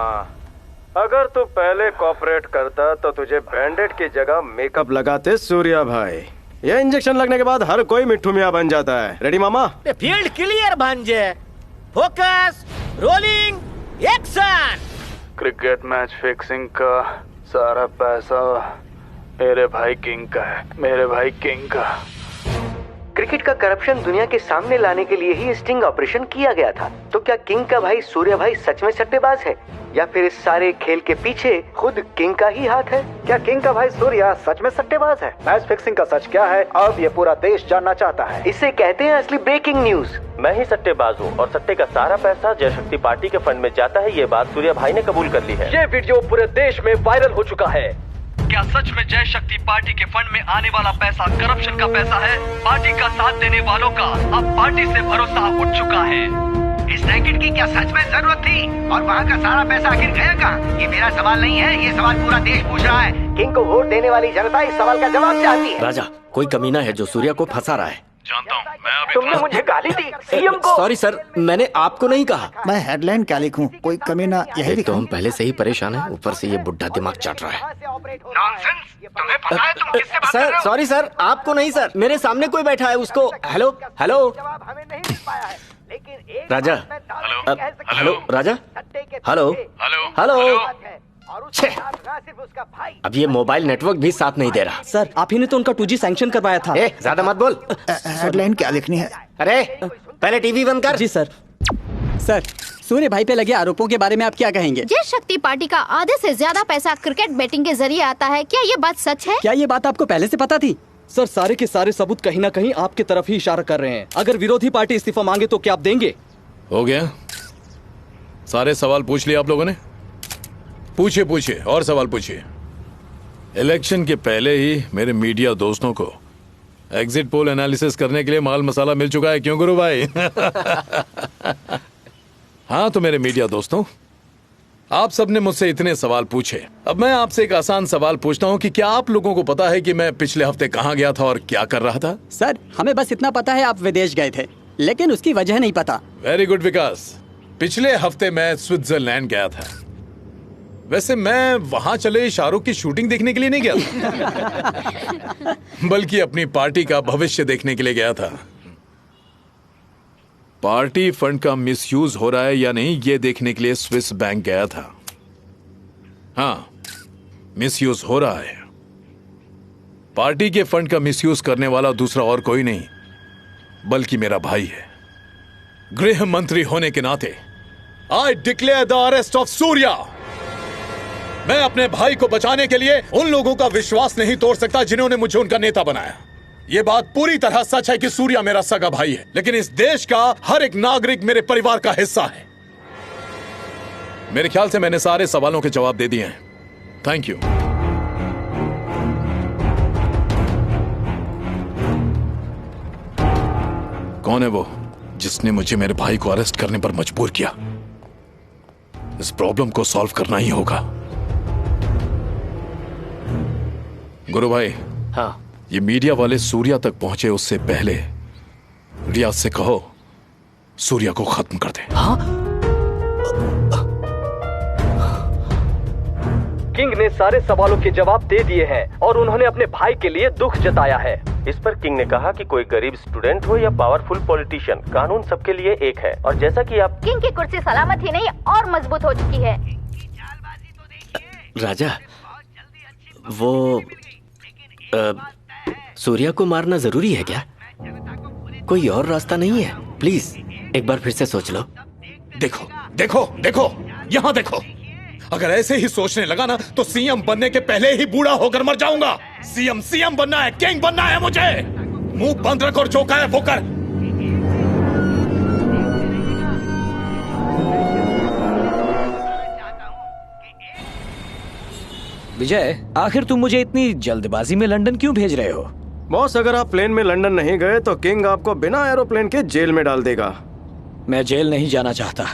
अगर तू पहले कॉपरेट करता तो तुझे बैंडेड की जगह मेकअप लगाते सूर्या भाई। ये इंजेक्शन लगने के बाद हर कोई मिट्ठू मियां बन जाता है। रेडी मामा? फील्ड क्लियर भांजे, focus, rolling, action. Cricket match fixing का सारा पैसा मेरे भाई किंग का है, मेरे भाई किंग का। क्रिकेट का करप्शन दुनिया के सामने लाने के लिए ही स्टिंग ऑपरेशन किया गया था। तो क्या किंग का भाई सूर्या भाई सच में सट्टेबाज है, या फिर इस सारे खेल के पीछे खुद किंग का ही हाथ है? क्या किंग का भाई सूर्या सच में सट्टेबाज है? मैच फिक्सिंग का सच क्या है, अब ये पूरा देश जानना चाहता है। इसे कहते हैं असली ब्रेकिंग न्यूज। मैं ही सट्टेबाज हूँ और सट्टे का सारा पैसा जय शक्ति पार्टी के फंड में जाता है, ये बात सूर्या भाई ने कबूल कर ली है। ये वीडियो पूरे देश में वायरल हो चुका है। क्या सच में जय शक्ति पार्टी के फंड में आने वाला पैसा करप्शन का पैसा है? पार्टी का साथ देने वालों का अब पार्टी से भरोसा उठ चुका है। इस रैकेट की क्या सच में जरूरत थी, और वहाँ का सारा पैसा आखिर गया कहाँ? ये मेरा सवाल नहीं है, ये सवाल पूरा देश पूछ रहा है। किंग को वोट देने वाली जनता इस सवाल का जवाब चाहती है। राजा, कोई कमीना है जो सूर्या को फंसा रहा है। जानता हूँ, मैं अभी तुमने मुझे गाली दी सीएम को। सॉरी सर, मैंने आपको नहीं कहा। मैं हेडलाइन क्या लिखूं, कोई कमीना यही एक तो हम पहले से ही परेशान हैं, ऊपर से ये बुढ़ा दिमाग चाट रहा है। तुम्हें पता है तुम किससे बात कर रहे सर हो? सॉरी सर, आपको नहीं सर, मेरे सामने कोई बैठा है, उसको। हेलो हेलो राजा, हेलो राजा, हेलो हेलो। अब ये मोबाइल नेटवर्क भी साथ नहीं दे रहा। सर, आप ही ने तो उनका 2G सैंक्शन करवाया था। ज्यादा मत बोल। हेडलाइन क्या लिखनी है? अरे पहले टीवी बंद कर। जी सर। सर, सूर्य भाई पे लगे आरोपों के बारे में आप क्या कहेंगे? जय शक्ति पार्टी का आधे से ज्यादा पैसा क्रिकेट बैटिंग के जरिए आता है, क्या ये बात सच है? क्या ये बात आपको पहले से पता थी? सर, सारे के सारे सबूत कहीं ना कहीं आपकी तरफ ही इशारा कर रहे हैं। अगर विरोधी पार्टी इस्तीफा मांगे तो क्या आप देंगे? हो गया, सारे सवाल पूछ लिए आप लोगों ने? पूछिए पूछिए, और सवाल पूछिए। इलेक्शन के पहले ही मेरे मीडिया दोस्तों को एग्जिट पोल एनालिसिस करने के लिए माल मसाला मिल चुका है, क्यों गुरु भाई? हाँ, तो मेरे मीडिया दोस्तों, आप सबने मुझसे इतने सवाल पूछे, अब मैं आपसे एक आसान सवाल पूछता हूँ कि क्या आप लोगों को पता है कि मैं पिछले हफ्ते कहाँ गया था और क्या कर रहा था? सर, हमें बस इतना पता है आप विदेश गए थे, लेकिन उसकी वजह नहीं पता। वेरी गुड विकास, पिछले हफ्ते मैं स्विट्जरलैंड गया था। वैसे मैं वहां चले शाहरुख की शूटिंग देखने के लिए नहीं गया था, बल्कि अपनी पार्टी का भविष्य देखने के लिए गया था। पार्टी फंड का मिसयूज हो रहा है या नहीं, ये देखने के लिए स्विस बैंक गया था। हाँ, मिसयूज हो रहा है। पार्टी के फंड का मिसयूज करने वाला दूसरा और कोई नहीं बल्कि मेरा भाई है। गृह मंत्री होने के नाते I declare the arrest of Surya. मैं अपने भाई को बचाने के लिए उन लोगों का विश्वास नहीं तोड़ सकता जिन्होंने मुझे उनका नेता बनाया। ये बात पूरी तरह सच है कि सूर्या मेरा सगा भाई है, लेकिन इस देश का हर एक नागरिक मेरे परिवार का हिस्सा है। मेरे ख्याल से मैंने सारे सवालों के जवाब दे दिए हैं। Thank you. कौन है वो जिसने मुझे मेरे भाई को अरेस्ट करने पर मजबूर किया? इस प्रॉब्लम को सॉल्व करना ही होगा। गुरु भाई, हाँ, ये मीडिया वाले सूर्या तक पहुंचे उससे पहले रियाज से कहो सूर्या को खत्म कर दे। हाँ? किंग ने सारे सवालों के जवाब दे दिए हैं और उन्होंने अपने भाई के लिए दुख जताया है। इस पर किंग ने कहा कि कोई गरीब स्टूडेंट हो या पावरफुल पॉलिटिशियन, कानून सबके लिए एक है। और जैसा कि आप किंग की कुर्सी सलामत ही नहीं और मजबूत हो चुकी है। राजा, वो सूर्या को मारना जरूरी है क्या? कोई और रास्ता नहीं है? प्लीज एक बार फिर से सोच लो। देखो देखो देखो, यहाँ देखो। अगर ऐसे ही सोचने लगा ना तो सीएम बनने के पहले ही बूढ़ा होकर मर जाऊंगा। सीएम बनना है, किंग बनना है मुझे। मुंह बंद रख और जो कहे वो कर। विजय, आखिर तुम मुझे इतनी जल्दबाजी में लंदन क्यों भेज रहे हो? बॉस, अगर आप प्लेन में लंदन नहीं गए तो किंग आपको बिना एरोप्लेन के जेल में डाल देगा। मैं जेल नहीं जाना चाहता,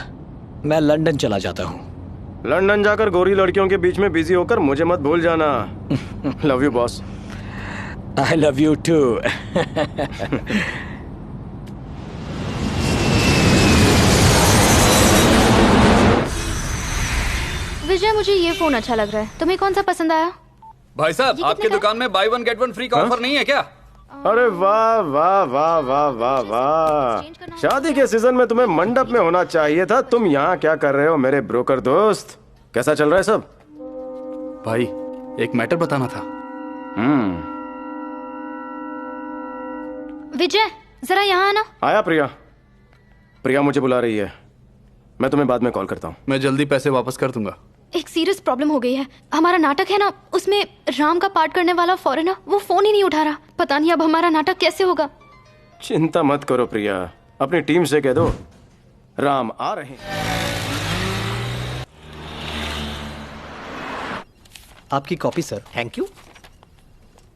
मैं लंदन चला जाता हूँ। लंदन जाकर गोरी लड़कियों के बीच में बिजी होकर मुझे मत भूल जाना। Love you boss. I love you too. Vijay, मुझे ये फोन अच्छा लग रहा है, तुम्हें कौन सा पसंद आया? भाई साहब, आपकी दुकान में by one get one free का ऑफर नहीं है क्या? अरे वाह वाह वाह वाह वाह वाह, शादी के सीजन में तुम्हें मंडप में होना चाहिए था। तुम यहाँ क्या कर रहे हो मेरे ब्रोकर दोस्त? कैसा चल रहा है सब? भाई, एक मैटर बताना था। विजय, जरा यहाँ आना। आया प्रिया। प्रिया मुझे बुला रही है, मैं तुम्हें बाद में कॉल करता हूँ। मैं जल्दी पैसे वापस कर दूंगा। एक सीरियस प्रॉब्लम हो गई है। हमारा नाटक है ना, उसमें राम का पार्ट करने वाला फॉरेनर वो फोन ही नहीं उठा रहा। पता नहीं अब हमारा नाटक कैसे होगा। चिंता मत करो प्रिया, अपनी टीम से कह दो राम आ रहे हैं। आपकी copy sir. Thank you.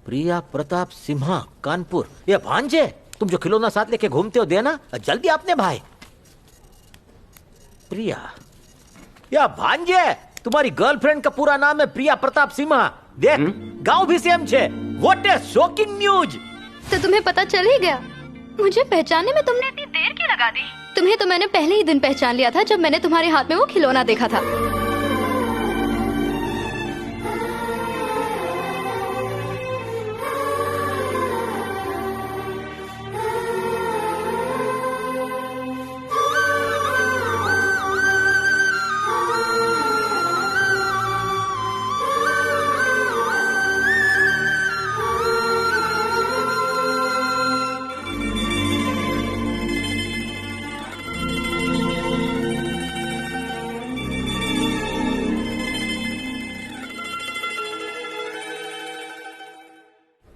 Priya Pratap Simha, Kanpur. ये भांजे, तुम जो खिलौना साथ लेके घूमते हो देना जल्दी अपने भाई। प्रिया, या भांजे, तुम्हारी गर्लफ्रेंड का पूरा नाम है प्रिया प्रताप सिम्हा। देख, गांव भी सेम छे। What A shocking news. तो तुम्हें पता चल ही गया। मुझे पहचानने में तुमने इतनी देर क्यों लगा दी? तुम्हें तो मैंने पहले ही दिन पहचान लिया था जब मैंने तुम्हारे हाथ में वो खिलौना देखा था।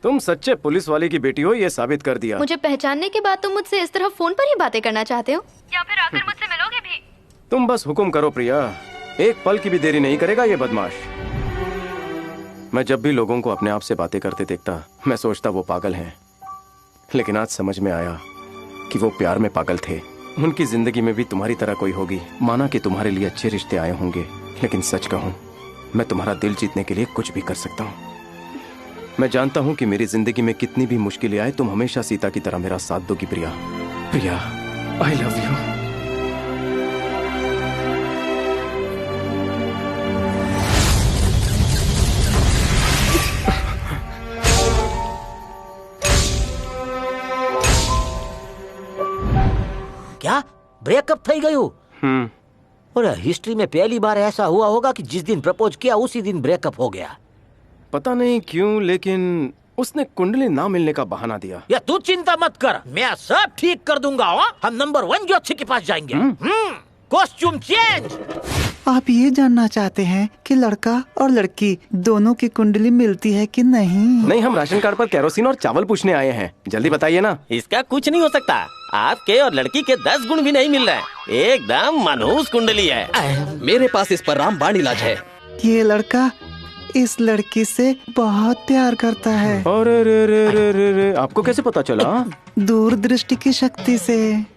तुम सच्चे पुलिस वाले की बेटी हो, ये साबित कर दिया। मुझे पहचानने के बाद तुम मुझसे इस तरह फोन पर ही बातें करना चाहते हो, या फिर आकर मुझसे मिलोगे भी? तुम बस हुक्म करो प्रिया, एक पल की भी देरी नहीं करेगा ये बदमाश। मैं जब भी लोगों को अपने आप से बातें करते देखता, मैं सोचता वो पागल हैं, लेकिन आज समझ में आया कि वो प्यार में पागल थे। उनकी जिंदगी में भी तुम्हारी तरह कोई होगी। माना कि तुम्हारे लिए अच्छे रिश्ते आए होंगे, लेकिन सच कहूं, मैं तुम्हारा दिल जीतने के लिए कुछ भी कर सकता हूँ। मैं जानता हूं कि मेरी जिंदगी में कितनी भी मुश्किलें आए, तुम हमेशा सीता की तरह मेरा साथ दोगी प्रिया। प्रिया, आई लव यू। क्या ब्रेकअप થઈ ગયું? और हिस्ट्री में पहली बार ऐसा हुआ होगा कि जिस दिन प्रपोज किया उसी दिन ब्रेकअप हो गया। पता नहीं क्यों, लेकिन उसने कुंडली ना मिलने का बहाना दिया। या तू चिंता मत कर, मैं सब ठीक कर दूंगा। हम नंबर 1 ज्योतिषी के पास जाएंगे। Costume change. आप ये जानना चाहते हैं कि लड़का और लड़की दोनों की कुंडली मिलती है कि नहीं? नहीं, हम राशन कार्ड पर केरोसिन और चावल पूछने आए हैं। जल्दी बताइए ना। इसका कुछ नहीं हो सकता। आपके और लड़की के 10 गुण भी नहीं मिल रहे हैं। एकदम मनहूस कुंडली है। मेरे पास इस पर रामबाण इलाज है। ये लड़का इस लड़की से बहुत प्यार करता है। अरे रे रे रे रे रे, आपको कैसे पता चला? दूरदृष्टि की शक्ति से।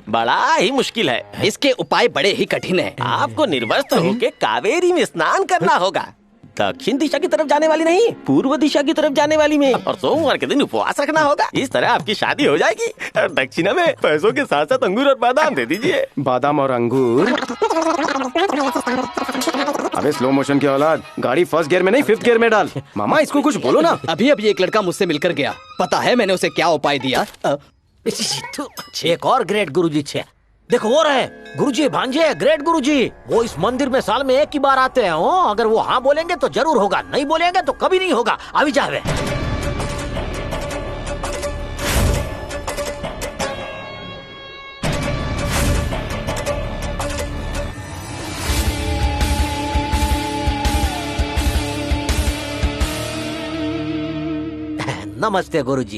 बड़ा ही मुश्किल है। इसके उपाय बड़े ही कठिन है। आपको निर्वस्त्र होकर कावेरी में स्नान करना होगा। दक्षिण दिशा की तरफ जाने वाली नहीं, पूर्व दिशा की तरफ जाने वाली में। और सोमवार के दिन उपवास रखना होगा। इस तरह आपकी शादी हो जाएगी। और दक्षिणा में पैसों के साथ साथ अंगूर और बादाम दे दीजिए। बादाम और अंगूर? अबे स्लो मोशन की औलाद, गाड़ी फर्स्ट गियर में नहीं 5th गियर में डाल। मामा, इसको कुछ बोलो ना। अभी अभी एक लड़का मुझसे मिलकर गया। पता है मैंने उसे क्या उपाय दिया? एक और ग्रेट गुरुजी छे। देखो वो रहे गुरुजी, भांजे ग्रेट गुरुजी। वो इस मंदिर में साल में एक ही बार आते हैं। अगर वो हाँ बोलेंगे तो जरूर होगा, नहीं बोलेंगे तो कभी नहीं होगा। अभी जावे। नमस्ते गुरुजी।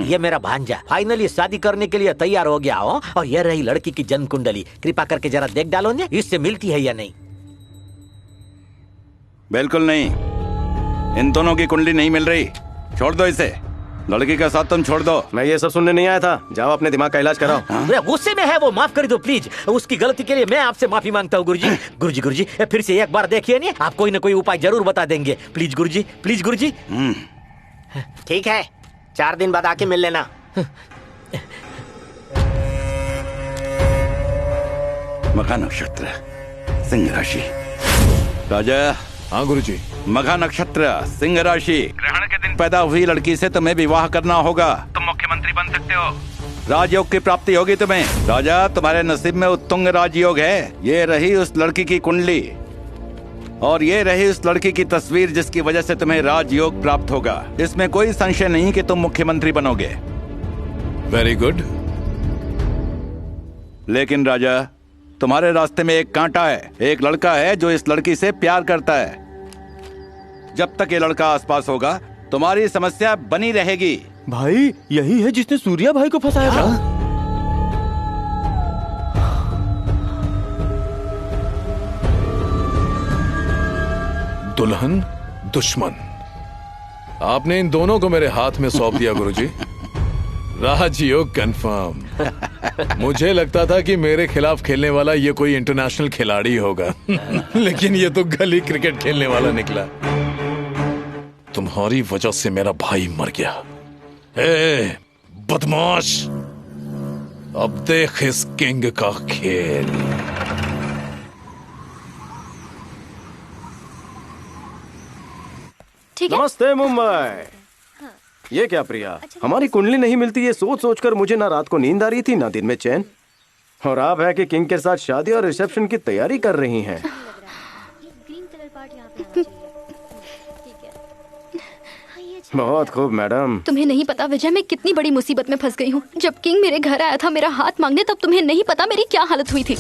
ये मेरा भांजा फाइनली शादी करने के लिए तैयार हो गया हो। और ये रही लड़की की जन्म कुंडली, कृपा करके जरा देख डालो ने इससे मिलती है या नहीं। बिल्कुल नहीं, इन दोनों की कुंडली नहीं मिल रही। छोड़ दो इसे, लड़की का साथ तुम छोड़ दो। मैं ये सब सुनने नहीं आया था, जाओ अपने दिमाग का इलाज कराओ। गुस्से में है वो, माफ कर दो प्लीज। उसकी गलती के लिए मैं आपसे माफी मांगता हूँ गुरुजी। गुरुजी गुरुजी फिर से एक बार देखिए नहीं, आप कोई ना कोई उपाय जरूर बता देंगे। प्लीज गुरुजी, प्लीज गुरुजी। ठीक है, 4 दिन बाद आके मिल लेना। मघा नक्षत्र, सिंह राशि। राजा। हाँ गुरुजी। मघा नक्षत्र, सिंह राशि, ग्रहण के दिन पैदा हुई लड़की से तुम्हें विवाह करना होगा। तुम मुख्यमंत्री बन सकते हो। राजयोग की प्राप्ति होगी तुम्हें। राजा, तुम्हारे नसीब में उत्तुंग राजयोग है। ये रही उस लड़की की कुंडली और ये रही उस लड़की की तस्वीर जिसकी वजह से तुम्हें राजयोग प्राप्त होगा। इसमें कोई संशय नहीं कि तुम मुख्यमंत्री बनोगे। Very good. लेकिन राजा, तुम्हारे रास्ते में एक कांटा है। एक लड़का है जो इस लड़की से प्यार करता है। जब तक ये लड़का आसपास होगा तुम्हारी समस्या बनी रहेगी। भाई यही है जिसने सूर्या भाई को फंसाया था। दुल्हन दुश्मन, आपने इन दोनों को मेरे हाथ में सौंप दिया गुरुजी। राजयोग कंफर्म। मुझे लगता था कि मेरे खिलाफ खेलने वाला ये कोई इंटरनेशनल खिलाड़ी होगा लेकिन ये तो गली क्रिकेट खेलने वाला निकला। तुम्हारी वजह से मेरा भाई मर गया। ए बदमाश, अब देख इस किंग का खेल। नमस्ते मुंबई। ये क्या प्रिया, हमारी कुंडली नहीं मिलती, ये सोच सोच कर मुझे ना रात को नींद आ रही थी ना दिन में चैन। और आप है कि किंग के साथ शादी और रिसेप्शन की तैयारी कर रही हैं। बहुत खूब मैडम। तुम्हें नहीं पता विजय, मैं कितनी बड़ी मुसीबत में फंस गई हूँ। जब किंग मेरे घर आया था मेरा हाथ मांगने, तब तुम्हें नहीं पता मेरी क्या हालत हुई थी।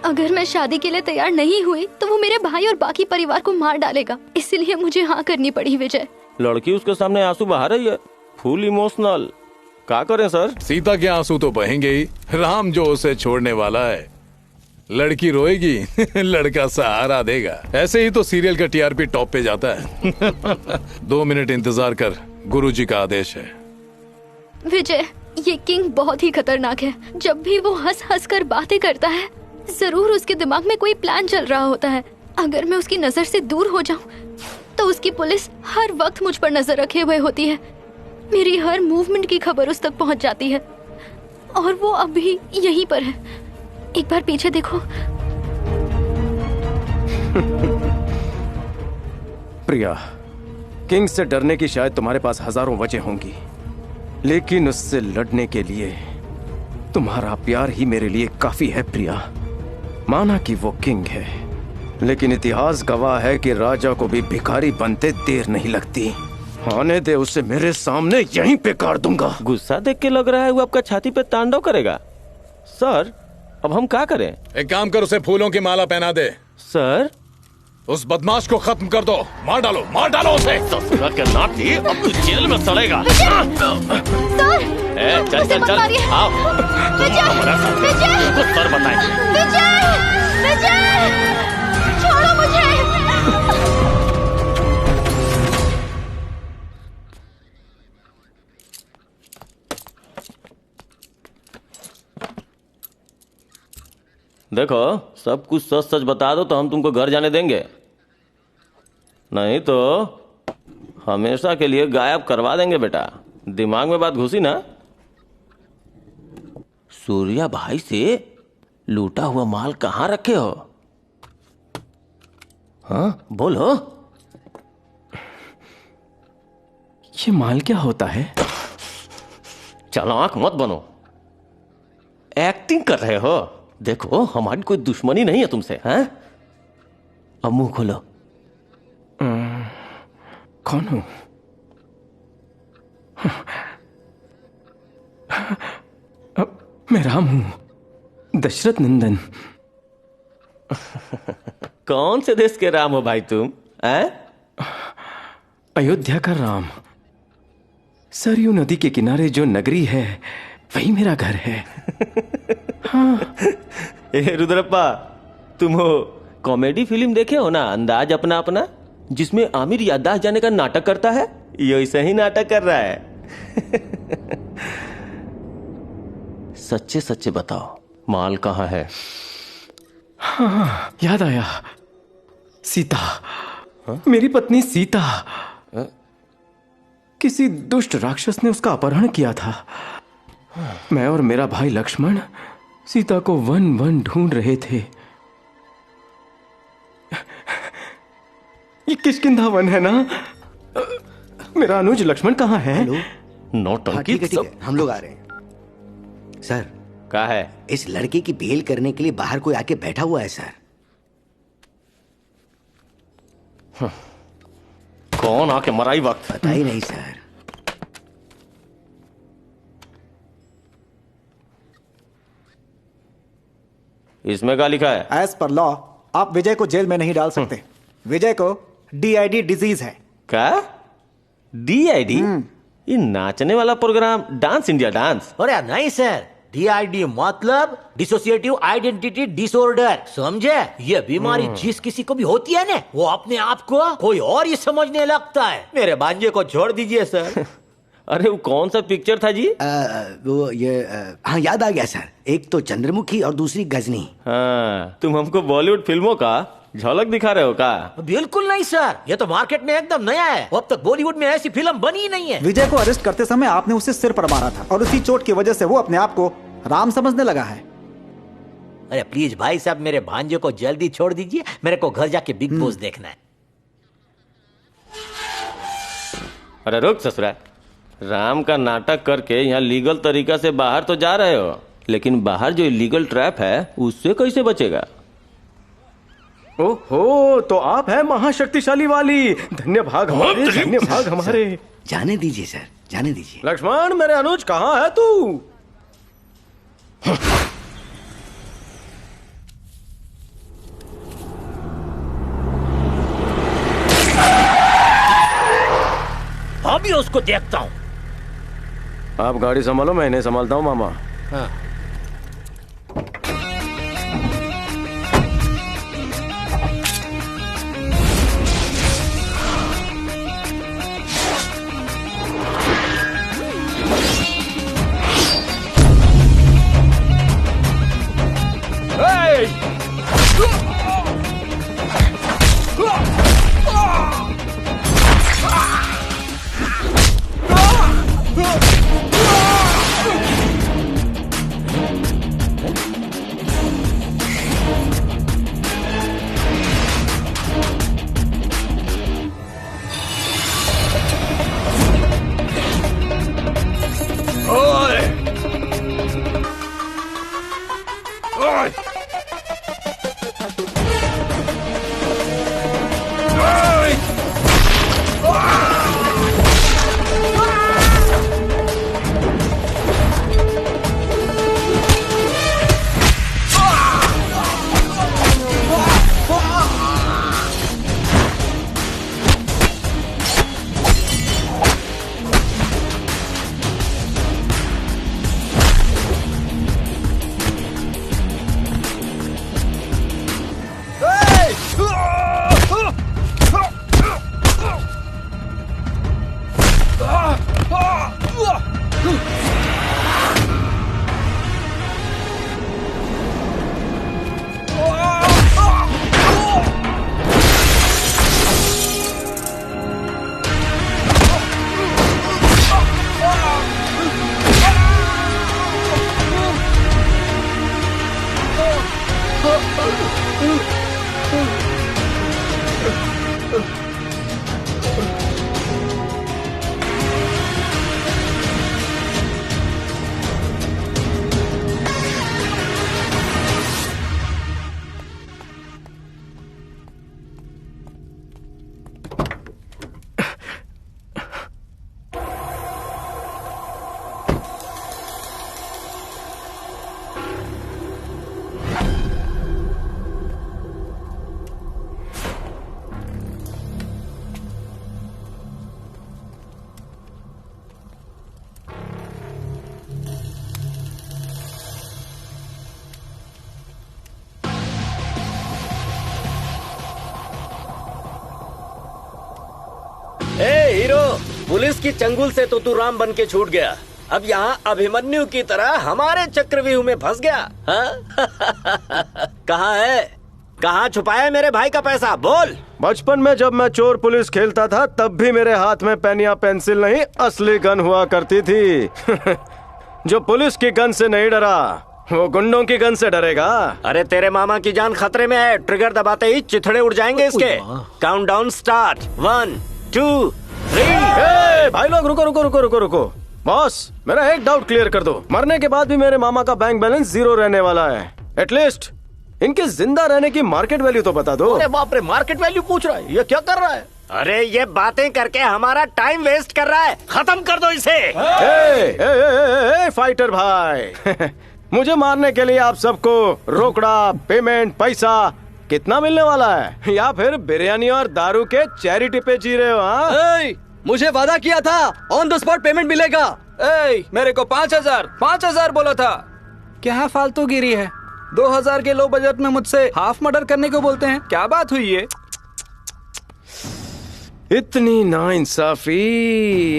अगर मैं शादी के लिए तैयार नहीं हुई तो वो मेरे भाई और बाकी परिवार को मार डालेगा। इसलिए मुझे हाँ करनी पड़ी विजय। लड़की उसके सामने आंसू बहा रही है, फुल इमोशनल। क्या करें सर? सीता के आंसू तो बहेंगे ही, राम जो उसे छोड़ने वाला है। लड़की रोएगी लड़का सहारा देगा। ऐसे ही तो सीरियल का टीआरपी टॉप पे जाता है 2 मिनट इंतजार कर, गुरुजी का आदेश है। विजय, ये किंग बहुत ही खतरनाक है। जब भी वो हंस हंस कर बातें करता है, जरूर उसके दिमाग में कोई प्लान चल रहा होता है। अगर मैं उसकी नजर से दूर हो जाऊं, तो उसकी पुलिस हर वक्त मुझ पर नजर रखे हुए होती है। मेरी हर मूवमेंट की खबर उस तक पहुंच जाती है और वो अभी यहीं पर है। एक बार पीछे देखो। प्रिया, किंग से डरने की शायद तुम्हारे पास हजारों वजह होंगी, लेकिन उससे लड़ने के लिए तुम्हारा प्यार ही मेरे लिए काफी है प्रिया। माना कि वो किंग है, लेकिन इतिहास गवाह है कि राजा को भी भिखारी बनते देर नहीं लगती। आने दे उसे मेरे सामने, यहीं पे काट दूंगा। गुस्सा देख के लग रहा है वो आपका छाती पे तांडव करेगा। सर, अब हम क्या करें? एक काम कर, उसे फूलों की माला पहना दे। सर, उस बदमाश को खत्म कर दो। मार डालो उसे। ससुराल के नाती, अब तू जेल में सड़ेगा। सर, चल चल चल, आओ। हमारा सर बताए। विजय, छोड़ो मुझे। देखो, सब कुछ सच सच बता दो तो हम तुमको घर जाने देंगे, नहीं तो हमेशा के लिए गायब करवा देंगे। बेटा, दिमाग में बात घुसी ना? सूर्या भाई से लूटा हुआ माल कहाँ रखे हो? हाँ बोलो। ये माल क्या होता है? चालाक मत बनो, एक्टिंग कर रहे हो। देखो, हमारी कोई दुश्मनी नहीं है तुमसे। हैं? अब मुंह खोलो। कौन हूं? मैं राम हूं, दशरथ नंदन। कौन से देश के राम हो भाई तुम? अयोध्या का राम। सरयू नदी के किनारे जो नगरी है वही मेरा घर है। हाँ। ए रुद्रप्पा, तुम हो कॉमेडी फिल्म देखे हो ना, अंदाज अपना अपना, जिसमें आमिर याददाश्त जाने का नाटक करता है? ये ऐसा ही नाटक कर रहा है। सच्चे सच्चे बताओ, माल कहाँ है? हाँ, याद आया। सीता। मेरी पत्नी सीता। किसी दुष्ट राक्षस ने उसका अपहरण किया था। मैं और मेरा भाई लक्ष्मण सीता को वन वन ढूंढ रहे थे। ये किष्किंधा वन है ना? मेरा अनुज लक्ष्मण कहाँ है? नौटंकी। ठीक है, हम लोग आ रहे हैं। सर क्या है? इस लड़के की बेल करने के लिए बाहर कोई आके बैठा हुआ है सर। कौन आके मराई वक्त? पता ही नहीं सर। इसमें क्या लिखा है? एज पर लॉ आप विजय को जेल में नहीं डाल सकते। विजय को DID डिजीज है। क्या? DID? ये नाचने वाला प्रोग्राम डांस इंडिया डांस? अरे नहीं सर, DID मतलब डिसोसिएटिव आइडेंटिटी डिसऑर्डर, समझे? ये बीमारी जिस किसी को भी होती है ना, वो अपने आप को कोई और ही समझने लगता है। मेरे भांजे को छोड़ दीजिए सर। अरे वो कौन सा पिक्चर था जी? हाँ याद आ गया सर। एक तो चंद्रमुखी और दूसरी गजनी। हाँ, तुम हमको बॉलीवुड फिल्मों का झलक दिखा रहे हो का? बिल्कुल नहीं सर, ये तो मार्केट में एकदम नया है। अब तक बॉलीवुड में ऐसी फिल्म बनी ही नहीं है। विजय को अरेस्ट करते समय आपने उसे सिर पर मारा था और उसी चोट की वजह से वो अपने आप को राम समझने लगा है। अरे प्लीज भाई साहब, मेरे भांजे को जल्दी छोड़ दीजिए, मेरे को घर जाके बिग बॉस देखना है। अरे रुक ससुरा, राम का नाटक करके यहाँ लीगल तरीका से बाहर तो जा रहे हो, लेकिन बाहर जो इलीगल ट्रैप है उससे कैसे बचेगा? ओहो, तो आप हैं महाशक्तिशाली वाली। धन्य भाग हमारे, धन्य भाग हमारे। जाने दीजिए सर, जाने दीजिए। लक्ष्मण, मेरे अनुज कहाँ है तू? अभी उसको देखता हूँ। आप गाड़ी संभालो, मैं इन्हें संभालता हूँ मामा। हाँ। उसकी चंगुल से तो तू राम बन के छूट गया, अब यहाँ अभिमन्यु की तरह हमारे चक्रव्यूह में फंस गया। कहाँ है, कहाँ छुपाया मेरे भाई का पैसा, बोल। बचपन में जब मैं चोर पुलिस खेलता था तब भी मेरे हाथ में पेन या पेंसिल नहीं असली गन हुआ करती थी। जो पुलिस की गन से नहीं डरा वो गुंडों की गन से डरेगा। अरे तेरे मामा की जान खतरे में है, ट्रिगर दबाते ही चिथड़े उड़ जाएंगे इसके। Countdown start, 1 2 3। भाई लोग रुको रुको रुको रुको रुको। बॉस मेरा एक डाउट क्लियर कर दो, मरने के बाद भी मेरे मामा का बैंक बैलेंस 0 रहने वाला है। एटलीस्ट इनके जिंदा रहने की मार्केट वैल्यू तो बता दो। अरे बाप रे, मार्केट वैल्यू पूछ रहा है, ये क्या कर रहा है? अरे ये बातें करके हमारा टाइम वेस्ट कर रहा है, खत्म कर दो इसे। फाइटर भाई मुझे मारने के लिए आप सबको रोकड़ा, पेमेंट, पैसा कितना मिलने वाला है, या फिर बिरयानी और दारू के चैरिटी पे जी रहे हो? हाँ मुझे वादा किया था ऑन द स्पॉट पेमेंट मिलेगा। मेरे को 5,000 बोला था। क्या फालतूगिरी है, 2,000 के लो बजट में मुझसे हाफ मर्डर करने को बोलते हैं, क्या बात हुई है? इतनी नाइंसाफी,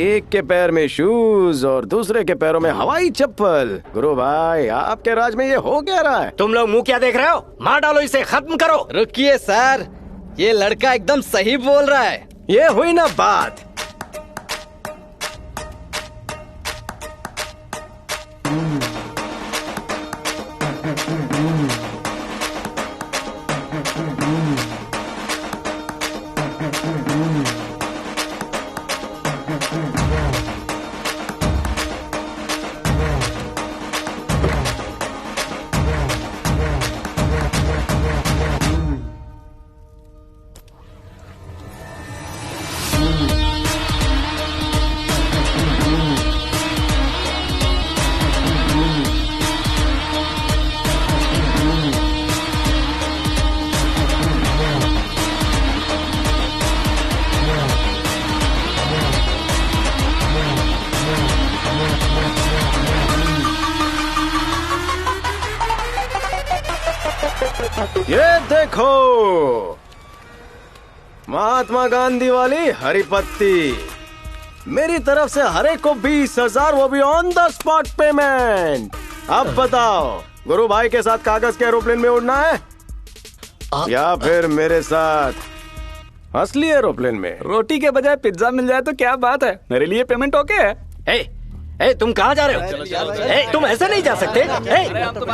एक के पैर में शूज और दूसरे के पैरों में हवाई चप्पल। गुरु भाई आपके राज में ये हो क्या रहा है? तुम लोग मुंह क्या देख रहे हो, मार डालो इसे, खत्म करो। रुकिए सर, ये लड़का एकदम सही बोल रहा है। ये हुई ना बात। ये देखो महात्मा गांधी वाली हरी पत्ती, मेरी तरफ से हर एक को 20,000, वो भी ऑन द स्पॉट पेमेंट। अब बताओ गुरु भाई के साथ कागज के एरोप्लेन में उड़ना है या फिर मेरे साथ असली एरोप्लेन में? रोटी के बजाय पिज्जा मिल जाए तो क्या बात है, मेरे लिए पेमेंट ओके है। ए, तुम कहाँ जा रहे हो? तुम ऐसे नहीं जा सकते।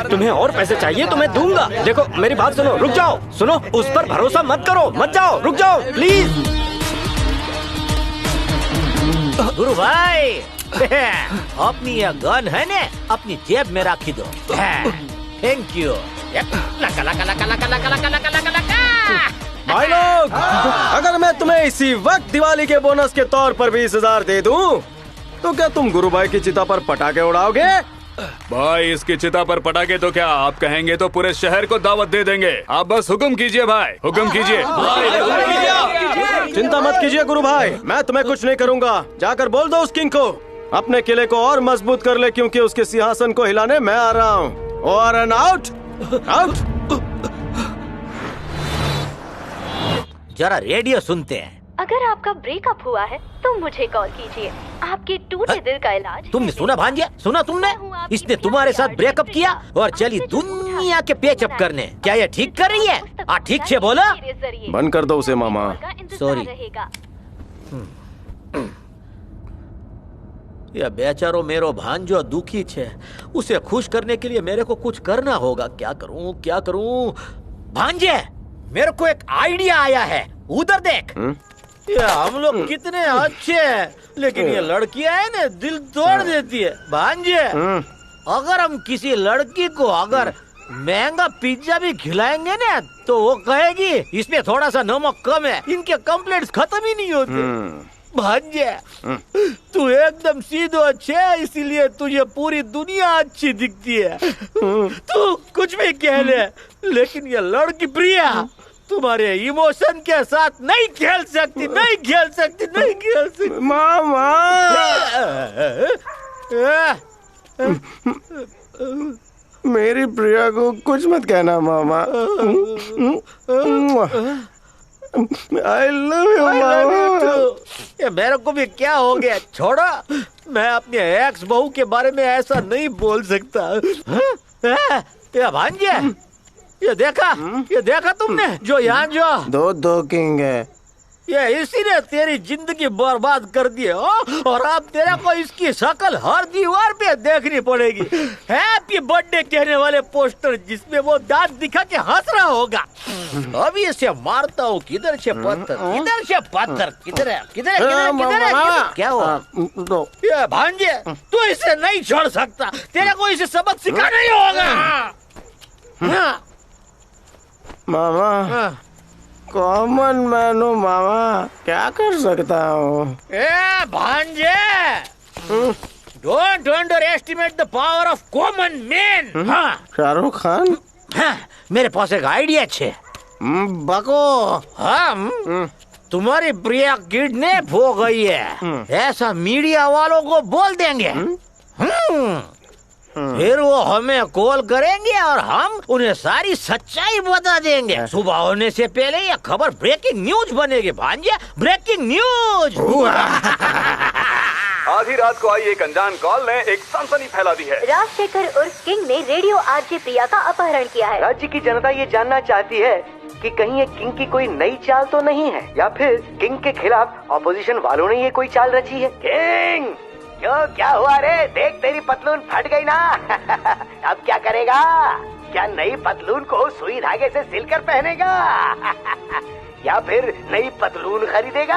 तुम्हें और पैसे चाहिए तो मैं दूंगा। देखो मेरी बात सुनो, रुक जाओ। सुनो, उस पर भरोसा मत करो, मत जाओ, रुक जाओ प्लीज। गुरु भाई अपनी ये गन है ना, अपनी जेब में रखी दो। Thank you. भाई लोग अगर मैं तुम्हें इसी वक्त दिवाली के बोनस के तौर पर 20,000 दे दूं तो क्या तुम गुरु भाई की चिता पर पटाखे उड़ाओगे? भाई इसकी चिता पर पटाखे तो क्या, आप कहेंगे तो पूरे शहर को दावत दे देंगे। आप बस हुक्म कीजिए भाई, हुक्म कीजिए। चिंता मत कीजिए गुरु भाई, मैं तुम्हें कुछ नहीं करूंगा। जाकर बोल दो उस किंग को अपने किले को और मजबूत कर ले, क्योंकि उसके सिंहासन को हिलाने मैं आ रहा हूँ। और एन आउट आउट। जरा रेडियो सुनते हैं। अगर आपका ब्रेकअप हुआ है तो मुझे कॉल कीजिए, आपके टूटे दिल का इलाज। तुमने सुना भांजिया, सुना तुमने? इसने तुम्हारे साथ ब्रेकअप किया और चली दुनिया के पेचअप करने। क्या ये ठीक कर रही है? ठीक से बोला। बंद कर दो उसे मामा। सॉरी। यह बेचारो मेरो भांजो दुखी छे, उसे खुश करने के लिए मेरे को कुछ करना होगा। क्या करूं, क्या करूं? भांजे, मेरे को एक आइडिया आया है, उधर देख। ये हम लोग कितने अच्छे हैं, लेकिन ये लड़कियां है ना दिल तोड़ देती है। भांजे, अगर हम किसी लड़की को अगर महंगा पिज्जा भी खिलाएंगे ना तो वो कहेगी इसमें थोड़ा सा नमक कम है। इनके कंप्लेंट्स खत्म ही नहीं होते। भांजे, तू एकदम सीधो अच्छे है, इसीलिए तुझे पूरी दुनिया अच्छी दिखती है। तू कुछ भी कह ले, लेकिन ये लड़की प्रिया तुम्हारे इमोशन के साथ नहीं खेल सकती, नहीं खेल सकती, नहीं खेल सकती। मामा मेरी प्रिया को कुछ मत कहना मामा। आई लव यू मामा। ये मेरे को भी क्या हो गया, छोड़ो। मैं अपने एक्स बहू के बारे में ऐसा नहीं बोल सकता। हाँ? ये भांजे, ये देखा तुमने जो यहाँ जो दो किंग है। ये इसी ने तेरी जिंदगी बर्बाद कर दी है और अब तेरे को इसकी शक्ल हर दीवार पे देखनी पड़ेगी। हैप्पी बर्थडे कहने वाले पोस्टर जिसमें वो दांत दिखा के हंस रहा होगा। अभी इसे मारता हूँ। किधर से पत्थर किधर है क्या हुआ? ये भांजे, तू इसे नहीं छोड़ सकता। तेरे को इसे सबक सिखाना ही होगा। मामा कॉमन मैन हूँ मामा, क्या कर सकता हूँ? भांजे, don't under estimate the power of common man. Shahrukh Khan, मेरे पास एक आइडिया है। बको। हम तुम्हारी प्रिया किडनैप हो गई है, ऐसा मीडिया वालों को बोल देंगे। फिर वो हमें कॉल करेंगे और हम उन्हें सारी सच्चाई बता देंगे। सुबह होने से पहले ये खबर ब्रेकिंग न्यूज बनेगी भांजे, ब्रेकिंग न्यूज। आधी रात को आई एक अनजान कॉल ने एक सनसनी फैला दी है। राजशेखर उर्फ किंग ने रेडियो आरजे प्रिया का अपहरण किया है। राज्य की जनता ये जानना चाहती है कि कहीं ये किंग की कोई नई चाल तो नहीं है, या फिर किंग के खिलाफ ऑपोजिशन वालों ने ये कोई चाल रची है। किंग, क्यों, क्या हुआ रे? देख तेरी पतलून फट गई ना। अब क्या करेगा? क्या नई पतलून को सुई धागे से सिलकर पहनेगा या फिर नई पतलून खरीदेगा?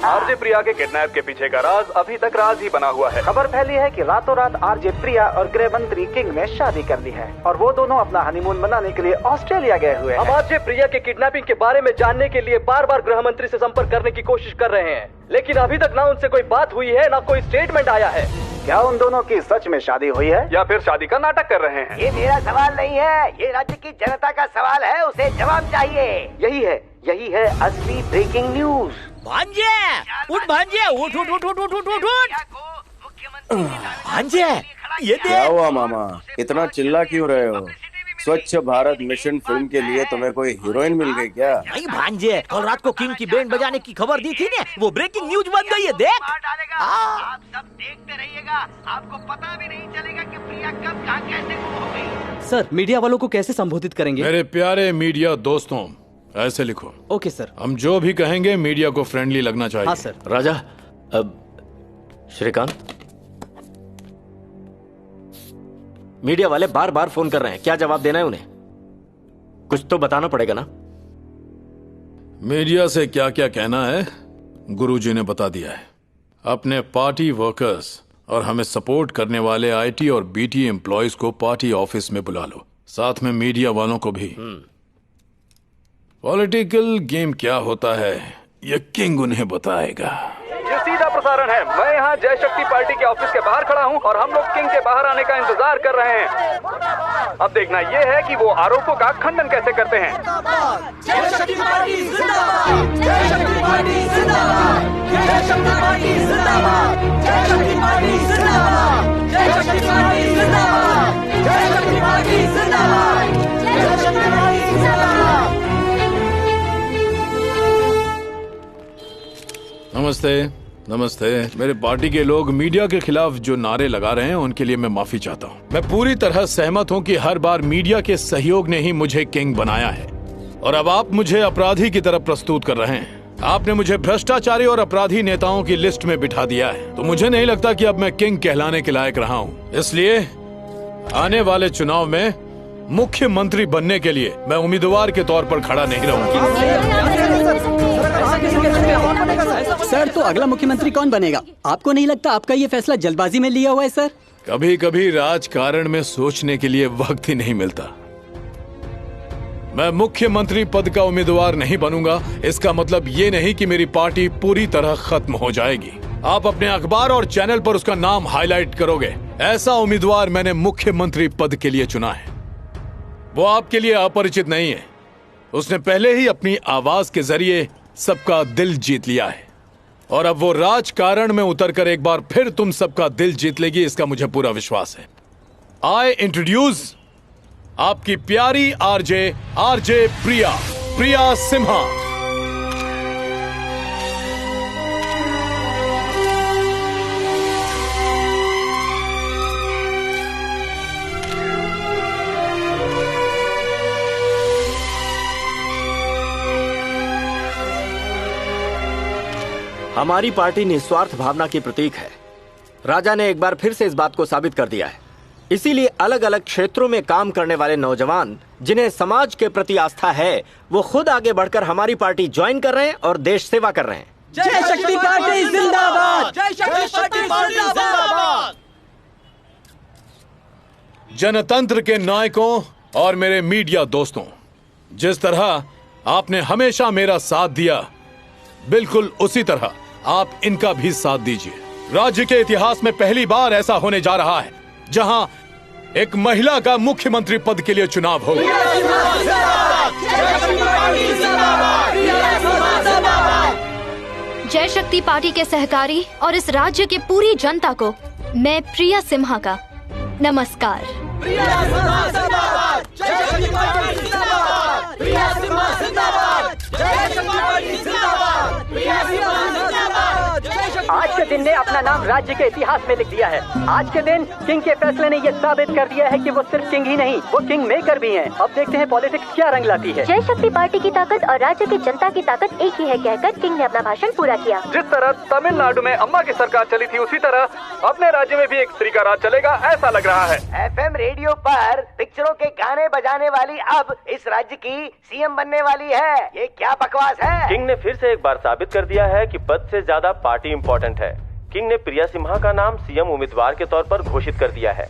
आरजे प्रिया के किडनैप के पीछे का राज अभी तक राज ही बना हुआ है। खबर फैली है कि रातों रात आरजे प्रिया और गृह मंत्री किंग ने शादी कर ली है और वो दोनों अपना हनीमून मनाने के लिए ऑस्ट्रेलिया गए हुए हैं। हम आरजे प्रिया के किडनैपिंग के बारे में जानने के लिए बार बार गृह मंत्री से संपर्क करने की कोशिश कर रहे हैं, लेकिन अभी तक ना उनसे कोई बात हुई है, ना कोई स्टेटमेंट आया है। क्या उन दोनों की सच में शादी हुई है या फिर शादी का नाटक कर रहे हैं? ये मेरा सवाल नहीं है, ये राज्य की जनता का सवाल है, उसे जवाब चाहिए। यही है असली ब्रेकिंग न्यूज। भांजे, उठ भांजे, उठ उठ उठ उठ उठ उठ उठ उठ। भांजे, ये देख। क्या हुआ मामा, इतना चिल्ला क्यों रहे हो? स्वच्छ भारत मिशन फिल्म के लिए तुम्हें कोई हीरोइन मिल गई क्या? नहीं भांजे, कल रात को किंग की बैंड बजाने की खबर दी थी ने, वो ब्रेकिंग न्यूज बन गई है। देख, आप सब देखते रहिएगा, आपको पता भी नहीं चलेगा कि प्रिया कब कहाँ कैसे गुम हो गई। सर, मीडिया वालों को कैसे संबोधित करेंगे? मेरे प्यारे मीडिया दोस्तों, ऐसे लिखो। Okay sir. हम जो भी कहेंगे मीडिया को फ्रेंडली लगना चाहिए। हाँ सर। राजा, अब श्रीकांत, मीडिया वाले बार बार फोन कर रहे हैं, क्या जवाब देना है उन्हें? कुछ तो बताना पड़ेगा ना। मीडिया से क्या क्या कहना है गुरुजी ने बता दिया है। अपने पार्टी वर्कर्स और हमें सपोर्ट करने वाले आईटी और बीटी एम्प्लॉयज को पार्टी ऑफिस में बुला लो, साथ में मीडिया वालों को भी। पॉलिटिकल गेम क्या होता है ये किंग उन्हें बताएगा। ये सीधा प्रसारण है। मैं यहाँ जय शक्ति पार्टी के ऑफिस के बाहर खड़ा हूँ और हम लोग किंग के बाहर आने का इंतजार कर रहे हैं। अब देखना ये है कि वो आरोपों का खंडन कैसे करते हैं। जय शक्ति पार्टी जिंदाबाद, जय शक्ति पार्टी जिंदाबाद, जय शक्ति पार्टी जिंदाबाद, जय शक्ति पार्टी जिंदाबाद, जय शक्ति पार्टी जिंदाबाद, जय शक्ति पार्टी जिंदाबाद, जय शक्ति पार्टी जिंदाबाद। नमस्ते, नमस्ते। मेरे पार्टी के लोग मीडिया के खिलाफ जो नारे लगा रहे हैं उनके लिए मैं माफी चाहता हूँ। मैं पूरी तरह सहमत हूँ कि हर बार मीडिया के सहयोग ने ही मुझे किंग बनाया है और अब आप मुझे अपराधी की तरफ प्रस्तुत कर रहे हैं। आपने मुझे भ्रष्टाचारी और अपराधी नेताओं की लिस्ट में बिठा दिया है, तो मुझे नहीं लगता कि अब मैं किंग कहलाने के लायक रहा हूँ। इसलिए आने वाले चुनाव में मुख्यमंत्री बनने के लिए मैं उम्मीदवार के तौर पर खड़ा नहीं रहूंगा। सर, तो अगला मुख्यमंत्री कौन बनेगा? आपको नहीं लगता आपका ये फैसला जल्दबाजी में लिया हुआ है सर? कभी कभी राजकारण में सोचने के लिए वक्त ही नहीं मिलता। मैं मुख्यमंत्री पद का उम्मीदवार नहीं बनूंगा, इसका मतलब ये नहीं कि मेरी पार्टी पूरी तरह खत्म हो जाएगी। आप अपने अखबार और चैनल पर उसका नाम हाईलाइट करोगे। ऐसा उम्मीदवार मैंने मुख्यमंत्री पद के लिए चुना है। वो आपके लिए अपरिचित नहीं है। उसने पहले ही अपनी आवाज के जरिए सबका दिल जीत लिया है और अब वो राजकारण में उतरकर एक बार फिर तुम सबका दिल जीत लेगी, इसका मुझे पूरा विश्वास है। आई इंट्रोड्यूस आपकी प्यारी आरजे प्रिया सिम्हा। हमारी पार्टी निस्वार्थ भावना की प्रतीक है। राजा ने एक बार फिर से इस बात को साबित कर दिया है। इसीलिए अलग अलग क्षेत्रों में काम करने वाले नौजवान जिन्हें समाज के प्रति आस्था है, वो खुद आगे बढ़कर हमारी पार्टी ज्वाइन कर रहे हैं और देश सेवा कर रहे हैं। जय शक्ति पार्टी जिंदाबाद! जय शक्ति पार्टी जिंदाबाद! जनतंत्र के नायकों और मेरे मीडिया दोस्तों, जिस तरह आपने हमेशा मेरा साथ दिया, बिल्कुल उसी तरह आप इनका भी साथ दीजिए। राज्य के इतिहास में पहली बार ऐसा होने जा रहा है जहां एक महिला का मुख्यमंत्री पद के लिए चुनाव होगा। जय शक्ति पार्टी के सहकारी और इस राज्य के पूरी जनता को मैं प्रिया सिम्हा का नमस्कार। आज के दिन ने अपना नाम राज्य के इतिहास में लिख दिया है। आज के दिन किंग के फैसले ने ये साबित कर दिया है कि वो सिर्फ किंग ही नहीं, वो किंग मेकर भी हैं। अब देखते हैं पॉलिटिक्स क्या रंग लाती है। जय शक्ति पार्टी की ताकत और राज्य की जनता की ताकत एक ही है कहकर किंग ने अपना भाषण पूरा किया। जिस तरह तमिलनाडु में अम्मा की सरकार चली थी, उसी तरह अपने राज्य में भी एक स्त्री का राज चलेगा, ऐसा लग रहा है। FM रेडियो पर पिक्चरों के गाने बजाने वाली अब इस राज्य की सीएम बनने वाली है। ये क्या बकवास है? किंग ने फिर से एक बार साबित कर दिया है कि पद से ज्यादा पार्टी इम्पोर्टेंट है। किंग ने प्रिया सिम्हा का नाम सीएम उम्मीदवार के तौर पर घोषित कर दिया है।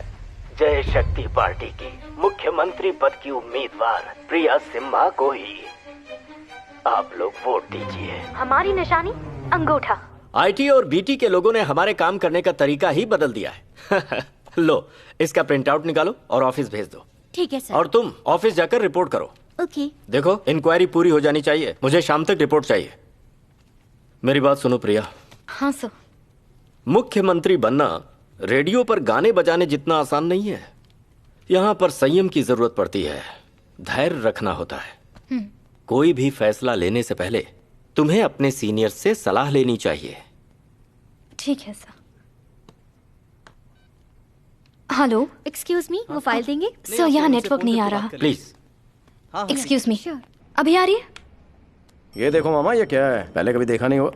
जय शक्ति पार्टी की मुख्यमंत्री पद की उम्मीदवार प्रिया सिम्हा को ही आप लोग वोट दीजिए। हमारी निशानी अंगूठा। IT और BT के लोगों ने हमारे काम करने का तरीका ही बदल दिया है। लो, इसका प्रिंट आउट निकालो और ऑफिस भेज दो। ठीक है सर। और तुम ऑफिस जाकर रिपोर्ट करो। ओके। देखो, इंक्वायरी पूरी हो जानी चाहिए। मुझे शाम तक रिपोर्ट चाहिए। मेरी बात सुनो प्रिया। हाँ सर। मुख्यमंत्री बनना रेडियो पर गाने बजाने जितना आसान नहीं है। यहाँ पर संयम की जरूरत पड़ती है, धैर्य रखना होता है। कोई भी फैसला लेने से पहले तुम्हें अपने सीनियर से सलाह लेनी चाहिए। ठीक है सर। हेलो, एक्सक्यूज मी, वो फाइल देंगे? सर, यहाँ नेटवर्क नहीं आ रहा। प्लीज। एक्सक्यूज मी, अभी आ रही है? ये देखो मामा, ये क्या है? पहले कभी देखा नहीं हुआ।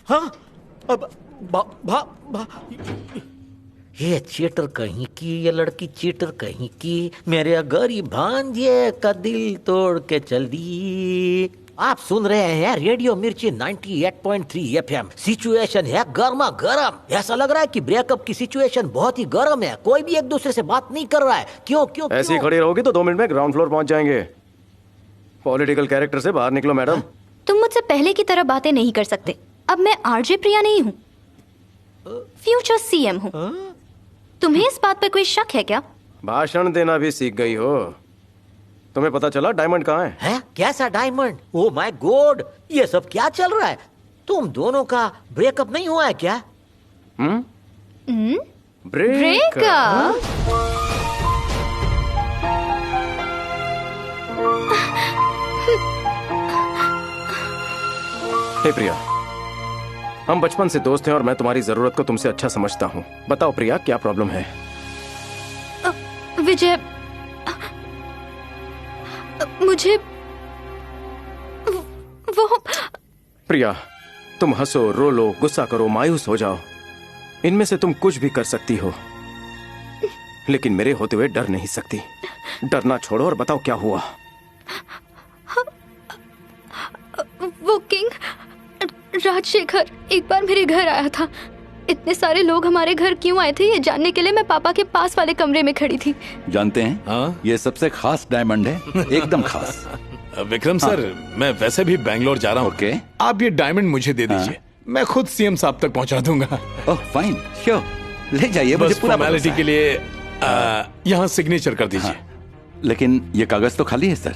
हाँ, अब ये चीटर कहीं की, ये लड़की चीटर कहीं की, मेरे गरीब भांजे का दिल तोड़ के चल दी। आप सुन रहे हैं रेडियो मिर्ची 98.3 FM। सिचुएशन है गर्मा गर्म। ऐसा लग रहा है कि ब्रेकअप की सिचुएशन बहुत ही गर्म है। कोई भी एक दूसरे से बात नहीं कर रहा है। क्यों? ऐसी ही खड़ी रहोगी तो 2 मिनट में ग्राउंड फ्लोर पहुंच जाएंगे। पॉलिटिकल कैरेक्टर से बाहर निकलो मैडम। तुम मुझसे पहले की तरह बातें नहीं कर सकते। अब मैं RJ प्रिया नहीं हूँ, फ्यूचर CM हूँ। तुम्हें इस बात पर कोई शक है क्या? भाषण देना भी सीख गई हो। तुम्हें पता चला डायमंड कहाँ है? कैसा डायमंड? ओह माय गॉड, ये सब क्या चल रहा है? तुम दोनों का ब्रेकअप नहीं हुआ है क्या? ब्रेकअप? हे प्रिया, हम बचपन से दोस्त हैं और मैं तुम्हारी जरूरत को तुमसे अच्छा समझता हूँ। बताओ प्रिया, क्या प्रॉब्लम है? विजय, मुझे वो प्रिया, तुम हंसो, रो लो, गुस्सा करो, मायूस हो जाओ, इनमें से तुम कुछ भी कर सकती हो, लेकिन मेरे होते हुए डर नहीं सकती। डरना छोड़ो और बताओ क्या हुआ। वो किंग राजशेखर एक बार मेरे घर आया था। इतने सारे लोग हमारे घर क्यों आए थे ये जानने के लिए मैं पापा के पास वाले कमरे में खड़ी थी। जानते हैं? हाँ? ये सबसे खास डायमंड है, एकदम खास। विक्रम सर, मैं वैसे भी बैंगलोर जा रहा हूँ। ओके। आप ये डायमंड मुझे दे दीजिए, मैं खुद CM साहब तक पहुँचा दूंगा। ओह फाइन, श्योर, ले जाइए। बस फॉर्मेलिटी के लिए यहाँ सिग्नेचर कर दीजिए। लेकिन ये कागज तो खाली है सर।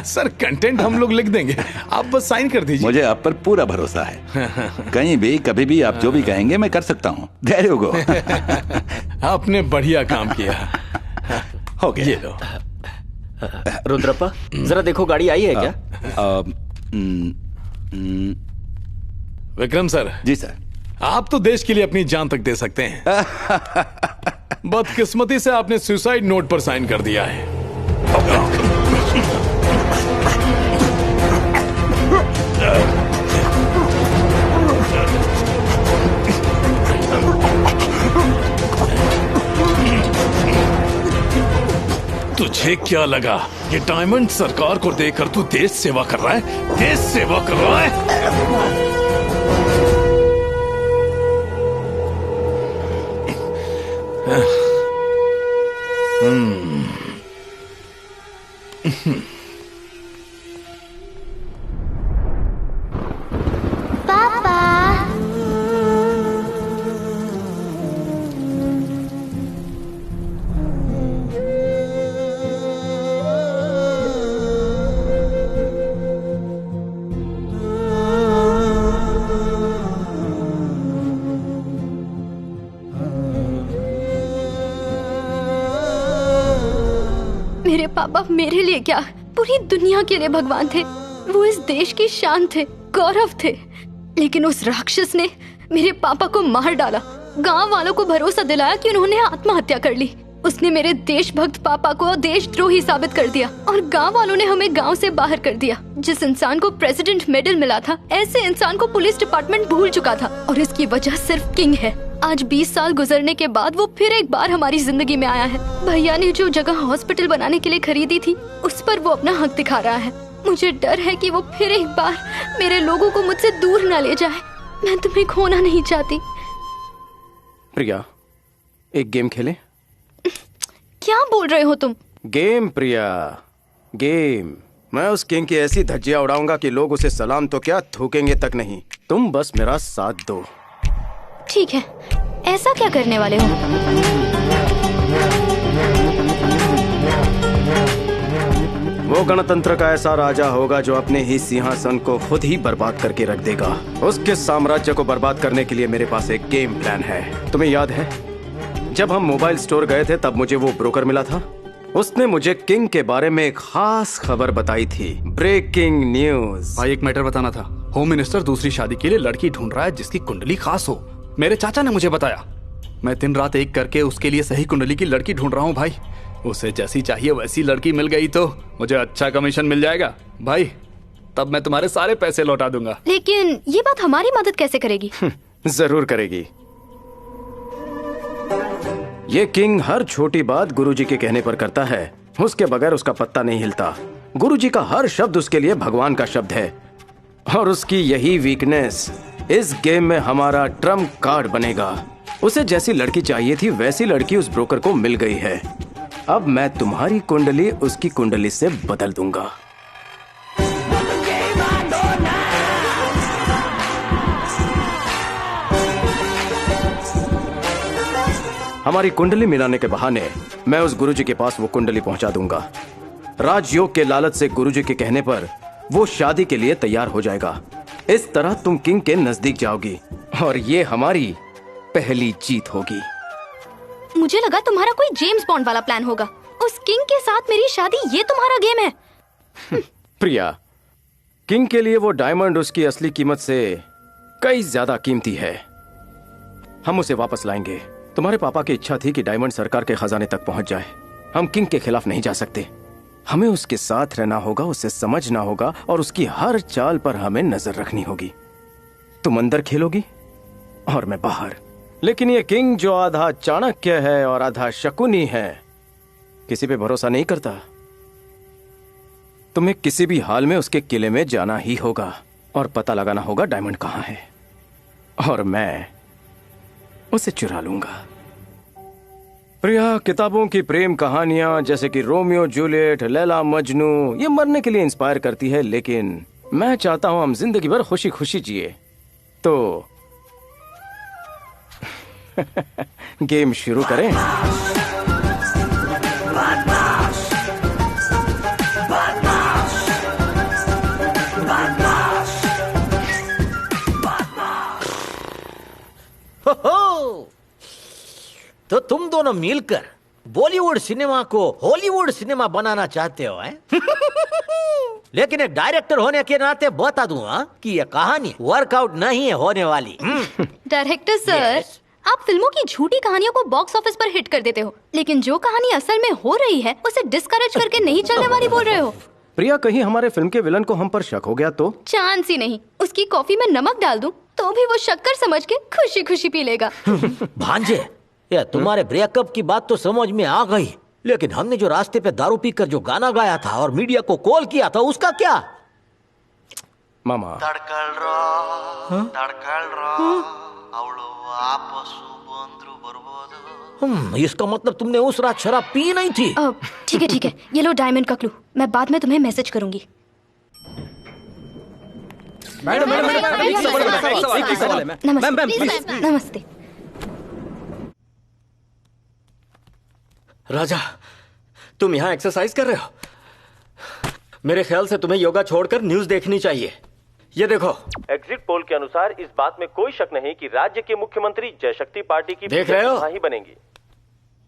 सर, कंटेंट हम लोग लिख देंगे, आप बस साइन कर दीजिए। मुझे आप पर पूरा भरोसा है। कहीं भी कभी भी आप जो भी कहेंगे मैं कर सकता हूँ। There you go. आपने बढ़िया काम किया। हो गया। ये लो। रुद्रप्पा, जरा देखो गाड़ी आई है क्या? विक्रम सर। जी सर। आप तो देश के लिए अपनी जान तक दे सकते हैं। बदकिस्मती से आपने सुसाइड नोट पर साइन कर दिया है। तुझे क्या लगा ये डायमंड सरकार को देकर तू देश सेवा कर रहा है? देश सेवा कर रहा है? मेरे पापा मेरे लिए क्या, पूरी दुनिया के लिए भगवान थे। वो इस देश की शान थे, गौरव थे। लेकिन उस राक्षस ने मेरे पापा को मार डाला। गांव वालों को भरोसा दिलाया कि उन्होंने आत्महत्या कर ली। उसने मेरे देशभक्त पापा को देशद्रोही साबित कर दिया और गांव वालों ने हमें गांव से बाहर कर दिया। जिस इंसान को प्रेसिडेंट मेडल मिला था, ऐसे इंसान को पुलिस डिपार्टमेंट भूल चुका था और इसकी वजह सिर्फ किंग है। आज 20 साल गुजरने के बाद वो फिर एक बार हमारी जिंदगी में आया है। भैया ने जो जगह हॉस्पिटल बनाने के लिए खरीदी थी, उस पर वो अपना हक दिखा रहा है। मुझे डर है कि वो फिर एक बार मेरे लोगों को मुझसे दूर न ले जाए। मैं तुम्हें खोना नहीं चाहती। प्रिया, एक गेम खेलें? क्या बोल रहे हो तुम? गेम प्रिया, गेम। मैं उस किंग की ऐसी धज्जियां उड़ाऊंगा कि लोग उसे सलाम तो क्या थूकेंगे तक नहीं। तुम बस मेरा साथ दो। ठीक है, ऐसा क्या करने वाले हो? वो गणतंत्र का ऐसा राजा होगा जो अपने ही सिंहासन को खुद ही बर्बाद करके रख देगा। उसके साम्राज्य को बर्बाद करने के लिए मेरे पास एक गेम प्लान है। तुम्हें याद है जब हम मोबाइल स्टोर गए थे तब मुझे वो ब्रोकर मिला था। उसने मुझे किंग के बारे में एक खास खबर बताई थी। Breaking news. भाई एक मैटर बताना था। होम मिनिस्टर दूसरी शादी के लिए लड़की ढूंढ रहा है जिसकी कुंडली खास हो। मेरे चाचा ने मुझे बताया। मैं दिन रात एक करके उसके लिए सही कुंडली की लड़की ढूंढ रहा हूँ भाई। उसे जैसी चाहिए वैसी लड़की मिल गई तो मुझे अच्छा कमीशन मिल जाएगा भाई। तब मैं तुम्हारे सारे पैसे लौटा दूंगा। लेकिन ये बात हमारी मदद कैसे करेगी? जरूर करेगी। ये किंग हर छोटी बात गुरुजी के कहने पर करता है। उसके बगैर उसका पत्ता नहीं हिलता। गुरुजी का हर शब्द उसके लिए भगवान का शब्द है। और उसकी यही वीकनेस इस गेम में हमारा ट्रम्प कार्ड बनेगा। उसे जैसी लड़की चाहिए थी वैसी लड़की उस ब्रोकर को मिल गई है। अब मैं तुम्हारी कुंडली उसकी कुंडली से बदल दूंगा। हमारी कुंडली मिलाने के बहाने मैं उस गुरुजी के पास वो कुंडली पहुंचा दूंगा। राजयोग के लालच से गुरुजी के कहने पर वो शादी के लिए तैयार हो जाएगा। इस तरह तुम किंग के नजदीक जाओगी और ये हमारी पहली जीत होगी। मुझे लगा तुम्हारा कोई जेम्स बॉन्ड वाला प्लान होगा। उस किंग के साथ मेरी शादी, ये तुम्हारा गेम है? प्रिया, किंग के लिए वो डायमंड उसकी असली कीमत से कई ज्यादा कीमती है। हम उसे वापस लाएंगे। तुम्हारे पापा की इच्छा थी कि डायमंड सरकार के खजाने तक पहुंच जाए। हम किंग के खिलाफ नहीं जा सकते। हमें उसके साथ रहना होगा, उसे समझना होगा और उसकी हर चाल पर हमें नजर रखनी होगी। तुम अंदर खेलोगी और मैं बाहर। लेकिन ये किंग जो आधा चाणक्य है और आधा शकुनी है, किसी पे भरोसा नहीं करता। तुम्हें किसी भी हाल में उसके किले में जाना ही होगा और पता लगाना होगा डायमंड कहां है, और मैं उसे चुरा लूंगा। प्रिया, किताबों की प्रेम कहानियां जैसे कि रोमियो जूलियट, लैला मजनू, ये मरने के लिए इंस्पायर करती है, लेकिन मैं चाहता हूं हम जिंदगी भर खुशी खुशी जिए। तो गेम शुरू करें। तो तुम दोनों मिलकर बॉलीवुड सिनेमा को हॉलीवुड सिनेमा बनाना चाहते हो, हैं? लेकिन एक डायरेक्टर होने के नाते बता दूं कि ये कहानी वर्कआउट नहीं है होने वाली। डायरेक्टर सर, आप फिल्मों की झूठी कहानियों को बॉक्स ऑफिस पर हिट कर देते हो, लेकिन जो कहानी असल में हो रही है उसे डिस्करेज करके नहीं चलने वाली बोल रहे हो। प्रिया, कहीं हमारे फिल्म के विलन को हम पर शक हो गया तो? चांस ही नहीं। उसकी कॉफी में नमक डाल दूं तो भी वो शक्कर समझ के खुशी खुशी पी लेगा। भांजे, ये तुम्हारे ब्रेकअप की बात तो समझ में आ गई, लेकिन हमने जो रास्ते पे दारू पीकर जो गाना गाया था और मीडिया को कॉल किया था, उसका क्या? मामा इसका मतलब तुमने उस रात शराब पी नहीं थी? ठीक है, ये लो डायमंड का क्लू। मैं बाद में तुम्हें मैसेज करूंगी। नमस्ते। राजा, तुम यहाँ एक्सरसाइज कर रहे हो? मेरे ख्याल से तुम्हें योगा छोड़कर न्यूज देखनी चाहिए। ये देखो, एग्जिट पोल के अनुसार इस बात में कोई शक नहीं कि राज्य के मुख्यमंत्री जयशक्ति पार्टी की देख रहे हो? ही बनेंगी।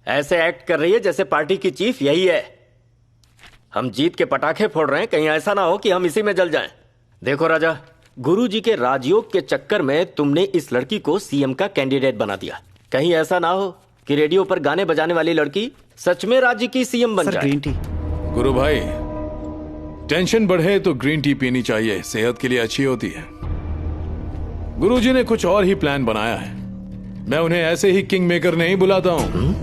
ऐसे एक्ट कर रही है जैसे पार्टी की चीफ यही है। हम जीत के पटाखे फोड़ रहे हैं, कहीं ऐसा ना हो कि हम इसी में जल जाएं। देखो राजा, गुरुजी के राजयोग के चक्कर में तुमने इस लड़की को सीएम का कैंडिडेट बना दिया। कहीं ऐसा ना हो कि रेडियो पर गाने बजाने वाली लड़की सच में राज्य की सीएम बन जाए। Green tea. गुरु भाई, टेंशन बढ़े तो ग्रीन टी पीनी चाहिए, सेहत के लिए अच्छी होती है। गुरुजी ने कुछ और ही प्लान बनाया है। मैं उन्हें ऐसे ही किंग मेकर नहीं बुलाता हूं।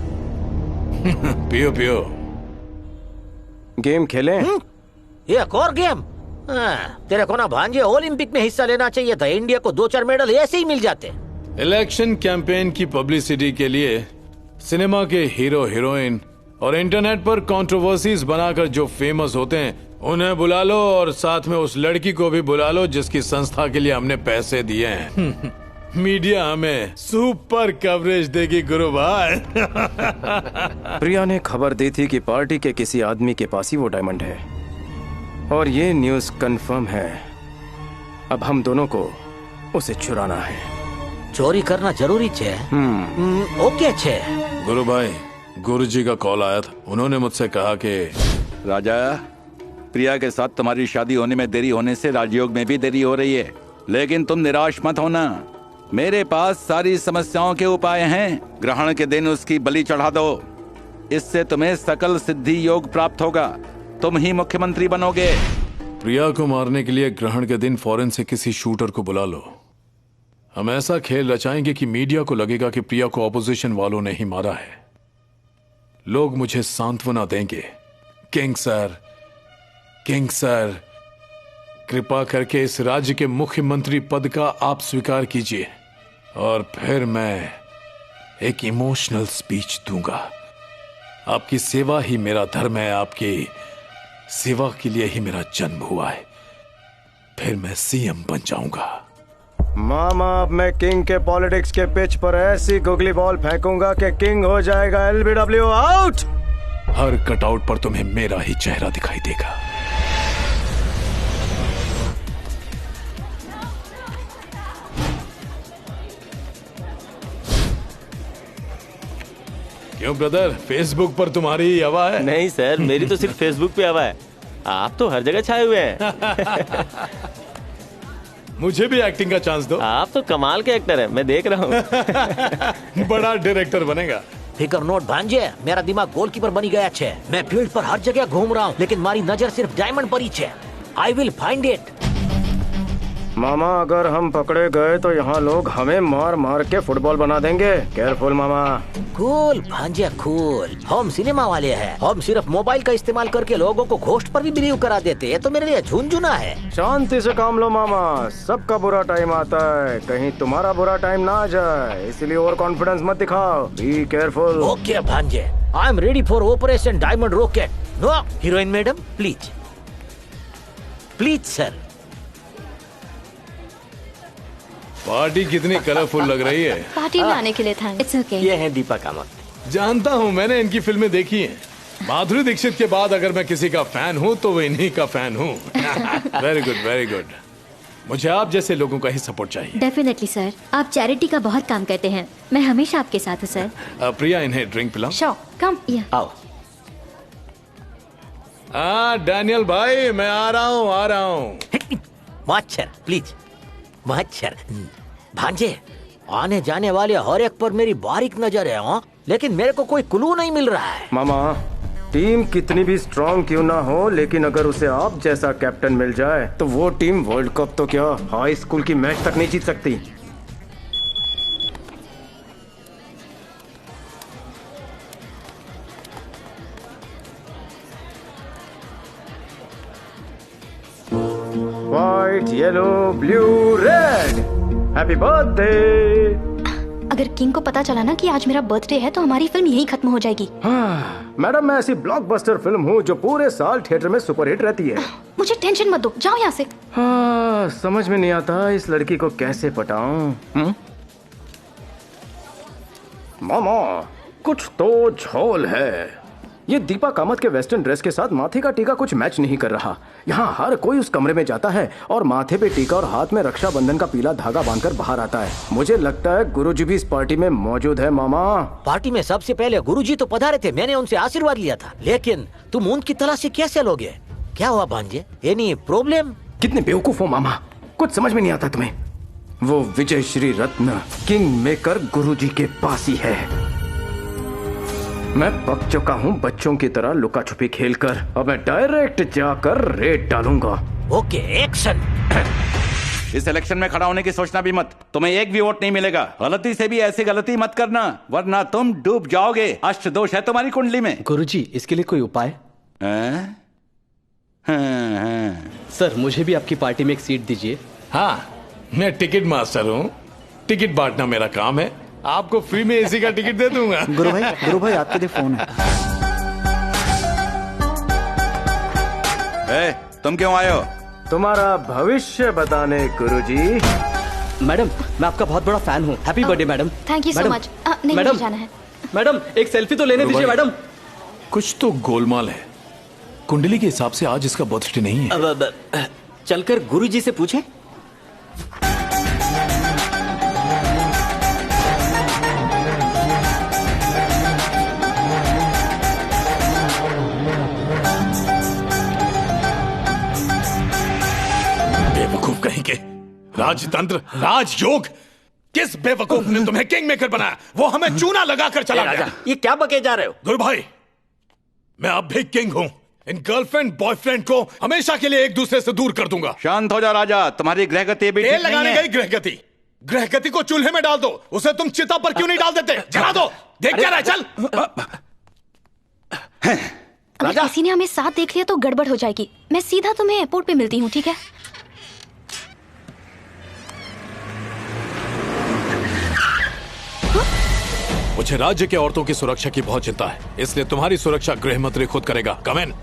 पियो पियो। गेम खेलें? ये एक और गेम? तेरे को ना भांजे ओलंपिक में हिस्सा लेना चाहिए था। इंडिया को 2-4 मेडल ऐसे ही मिल जाते। इलेक्शन कैंपेन की पब्लिसिटी के लिए सिनेमा के हीरो हीरोइन और इंटरनेट पर कंट्रोवर्सीज बनाकर जो फेमस होते हैं उन्हें बुला लो, और साथ में उस लड़की को भी बुला लो जिसकी संस्था के लिए हमने पैसे दिए हैं। मीडिया हमें सुपर कवरेज देगी गुरु भाई। प्रिया ने खबर दी थी कि पार्टी के किसी आदमी के पास ही वो डायमंड है, और ये न्यूज़ कंफर्म है। अब हम दोनों को उसे चुराना है। चोरी करना जरूरी छे। ओके छे। गुरु भाई, गुरुजी का कॉल आया था। उन्होंने मुझसे कहा कि राजा, प्रिया के साथ तुम्हारी शादी होने में देरी होने से राजयोग में भी देरी हो रही है, लेकिन तुम निराश मत होना। मेरे पास सारी समस्याओं के उपाय हैं। ग्रहण के दिन उसकी बलि चढ़ा दो, इससे तुम्हें सकल सिद्धि योग प्राप्त होगा। तुम ही मुख्यमंत्री बनोगे। प्रिया को मारने के लिए ग्रहण के दिन फौरन से किसी शूटर को बुला लो। हम ऐसा खेल रचाएंगे कि मीडिया को लगेगा कि प्रिया को ऑपोजिशन वालों ने ही मारा है। लोग मुझे सांत्वना देंगे, किंग सर, कृपा करके इस राज्य के मुख्यमंत्री पद का आप स्वीकार कीजिए। और फिर मैं एक इमोशनल स्पीच दूंगा। आपकी सेवा ही मेरा धर्म है, आपकी सेवा के लिए ही मेरा जन्म हुआ है। फिर मैं सीएम बन जाऊंगा। मामा, अब मैं किंग के पॉलिटिक्स के पिच पर ऐसी गुगली बॉल फेंकूंगा कि किंग हो जाएगा। LBW out. हर कटआउट पर तुम्हें मेरा ही चेहरा दिखाई देगा। क्यों ब्रदर, फेसबुक पर तुम्हारी हवा है? नहीं सर, मेरी तो सिर्फ फेसबुक पे हवा है। आप तो हर जगह छाए हुए हैं। मुझे भी एक्टिंग का चांस दो। आप तो कमाल के एक्टर हैं, मैं देख रहा हूँ। बड़ा डायरेक्टर बनेगा। फिकर नोट भांजे, मेरा दिमाग गोलकीपर बनी गया छे। मैं फील्ड पर हर जगह घूम रहा हूँ, लेकिन मारी नजर सिर्फ डायमंड पर ही छे। I will find it. मामा, अगर हम पकड़े गए तो यहाँ लोग हमें मार मार के फुटबॉल बना देंगे। केयरफुल मामा। कूल भांजे कूल। हम सिनेमा वाले हैं। हम सिर्फ मोबाइल का इस्तेमाल करके लोगों को घोस्ट पर भी बिलीव करा देते हैं। तो मेरे लिए झुनझुना है। शांति से काम लो मामा, सबका बुरा टाइम आता है, कहीं तुम्हारा बुरा टाइम ना आ जाए, इसलिए ओवर कॉन्फिडेंस मत दिखाओ। B careful. ओके भांजे, I am ready for operation diamond rocket. No heroine madam, please please sir. Party कितनी कलरफुल लग रही है। पार्टी में आने के लिए थैंक्स। It's okay. ये है दीपा कामत। जानता हूँ, मैंने इनकी फिल्में देखी हैं। माधुरी दीक्षित के बाद अगर मैं किसी का फैन हूँ तो वो इन्हीं का फैन हूँ। Very good, very good. मुझे आप जैसे लोगों का ही सपोर्ट चाहिए। डेफिनेटली सर, आप चैरिटी का बहुत काम करते हैं। मैं हमेशा आपके साथ हूँ सर। प्रिया, इन्हें ड्रिंक पिलाओ। श्योर, कम। आओ। डैनियल भाई, मैं आ रहा हूँ। मच्छर प्लीज, मच्छर। भांजे, आने जाने वाले हर एक पर मेरी बारीक नजर है। हाँ, लेकिन मेरे को कोई क्लू नहीं मिल रहा है। मामा, टीम कितनी भी स्ट्रांग क्यों ना हो, लेकिन अगर उसे आप जैसा कैप्टन मिल जाए तो वो टीम वर्ल्ड कप तो क्या, हाई स्कूल की मैच तक नहीं जीत सकती। White yellow blue red, happy birthday. अगर किंग को पता चला ना कि आज मेरा बर्थडे है तो हमारी फिल्म यहीं खत्म हो जाएगी। मैडम, मैं ऐसी ब्लॉकबस्टर फिल्म हूँ जो पूरे साल थिएटर में सुपरहिट रहती है। मुझे टेंशन मत दो, जाओ यहाँ से। समझ में नहीं आता इस लड़की को कैसे पटाऊं। मामा, कुछ तो झोल है। ये दीपा कामत के वेस्टर्न ड्रेस के साथ माथे का टीका कुछ मैच नहीं कर रहा। यहाँ हर कोई उस कमरे में जाता है और माथे पे टीका और हाथ में रक्षाबंधन का पीला धागा बांधकर बाहर आता है। मुझे लगता है गुरुजी भी इस पार्टी में मौजूद है। मामा, पार्टी में सबसे पहले गुरुजी तो पधारे थे, मैंने उनसे आशीर्वाद लिया था, लेकिन तुम उनकी तलाशी कैसे लोगे? क्या हुआ भांजे? Any problem? कितने बेवकूफ हो मामा, कुछ समझ में नहीं आता तुम्हें। वो विजय श्री रत्न किंग मेकर गुरुजी के पास ही है। मैं पक चुका हूँ बच्चों की तरह लुका छुपी खेलकर। अब मैं डायरेक्ट जाकर रेड डालूंगा। Okay, action. इस इलेक्शन में खड़ा होने की सोचना भी मत, तुम्हें एक भी वोट नहीं मिलेगा। गलती से भी ऐसी गलती मत करना वरना तुम डूब जाओगे। अष्ट दोष है तुम्हारी कुंडली में। गुरुजी, इसके लिए कोई उपाय? सर, मुझे भी आपकी पार्टी में एक सीट दीजिए। हाँ, मैं टिकट मास्टर हूँ, टिकट बांटना मेरा काम है। आपको फ्री में एसी का टिकट दे दूंगा। गुरु भाई आपके लिए फोन है। तुम क्यों आए हो? तुम्हारा भविष्य बताने गुरुजी। मैडम, मैं आपका बहुत बड़ा फैन हूँ। Happy birthday madam. Thank you so much. नहीं, मुझे जाना है। मैडम, एक सेल्फी तो लेने दीजिए मैडम। कुछ तो गोलमाल है। कुंडली के हिसाब से आज इसका बर्थडे नहीं है। चलकर गुरुजी से पूछें। बेवकूफ कहेंगे। राजतंत्र, राजयोग, किस बेवकूफ ने तुम्हें किंग मेकर बनाया? वो हमें चूना लगाकर चला गया। ये क्या बके जा रहे हो? गुरु भाई, मैं अब भी किंग हूं। इन गर्लफ्रेंड बॉयफ्रेंड को हमेशा के लिए एक दूसरे से दूर कर दूंगा। शांत हो जा राजा, तुम्हारी ग्रहगति भी तेल लगाने गई ग्रहगति। ग्रहगति को चूल्हे में डाल दो, उसे तुम चिता पर क्यों नहीं डाल देते? जला दो, देख क्या रहा है, चल। अगर किसी ने हमें साथ देख लिया तो गड़बड़ हो जाएगी। मैं सीधा तुम्हें एयरपोर्ट पे मिलती हूँ, ठीक है? मुझे राज्य के औरतों की सुरक्षा की बहुत चिंता है, इसलिए तुम्हारी सुरक्षा गृह मंत्री खुद करेगा। कम इन।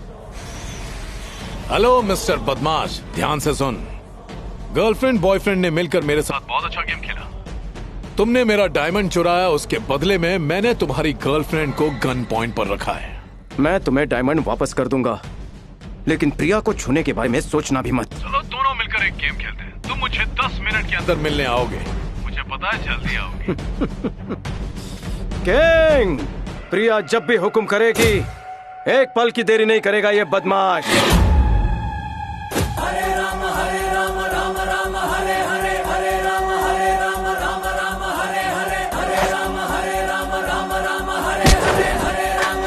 हेलो मिस्टर बदमाश, ध्यान से सुन। गर्लफ्रेंड बॉयफ्रेंड ने मिलकर मेरे साथ बहुत अच्छा गेम खेला। तुमने मेरा डायमंड चुराया, उसके बदले में मैंने तुम्हारी गर्लफ्रेंड को गन पॉइंट पर रखा है। मैं तुम्हें डायमंड वापस कर दूंगा, लेकिन प्रिया को छूने के बारे में सोचना भी मत। चलो दोनों मिलकर एक गेम खेलते हैं। तुम मुझे 10 मिनट के अंदर मिलने आओगे, मुझे पता है जल्दी आओगे। किंग, प्रिया जब भी हुक्म करेगी एक पल की देरी नहीं करेगा ये बदमाश। हरे राम राम राम हरे हरे, हरे राम राम हरे हरे, हरे राम राम हरे हरे, हरे राम राम हरे हरे, हरे राम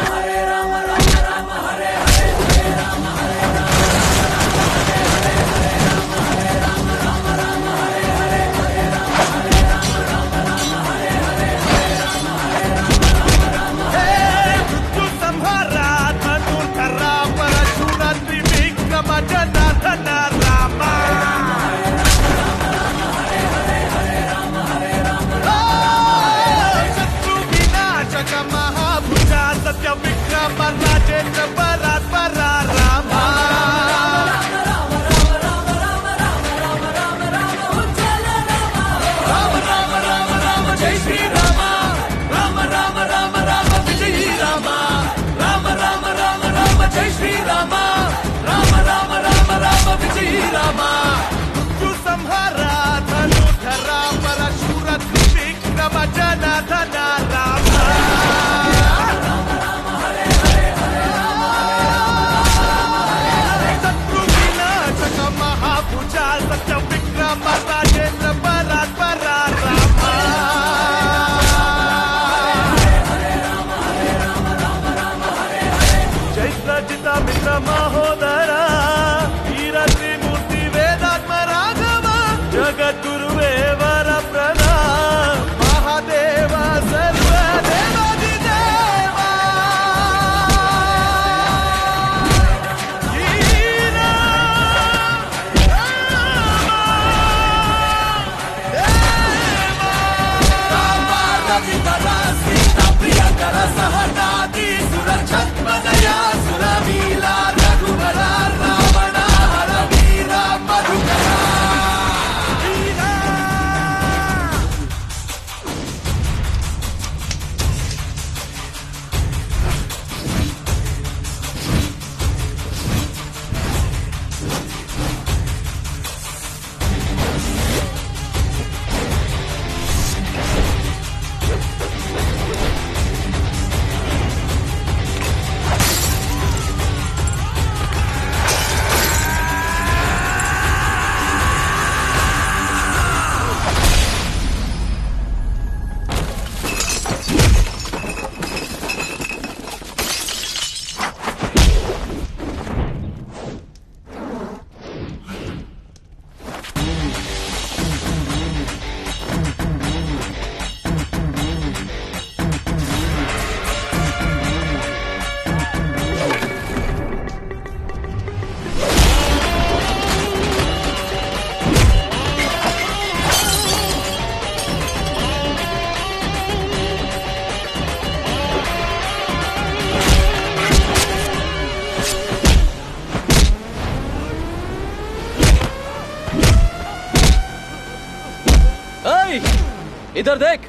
इधर देख,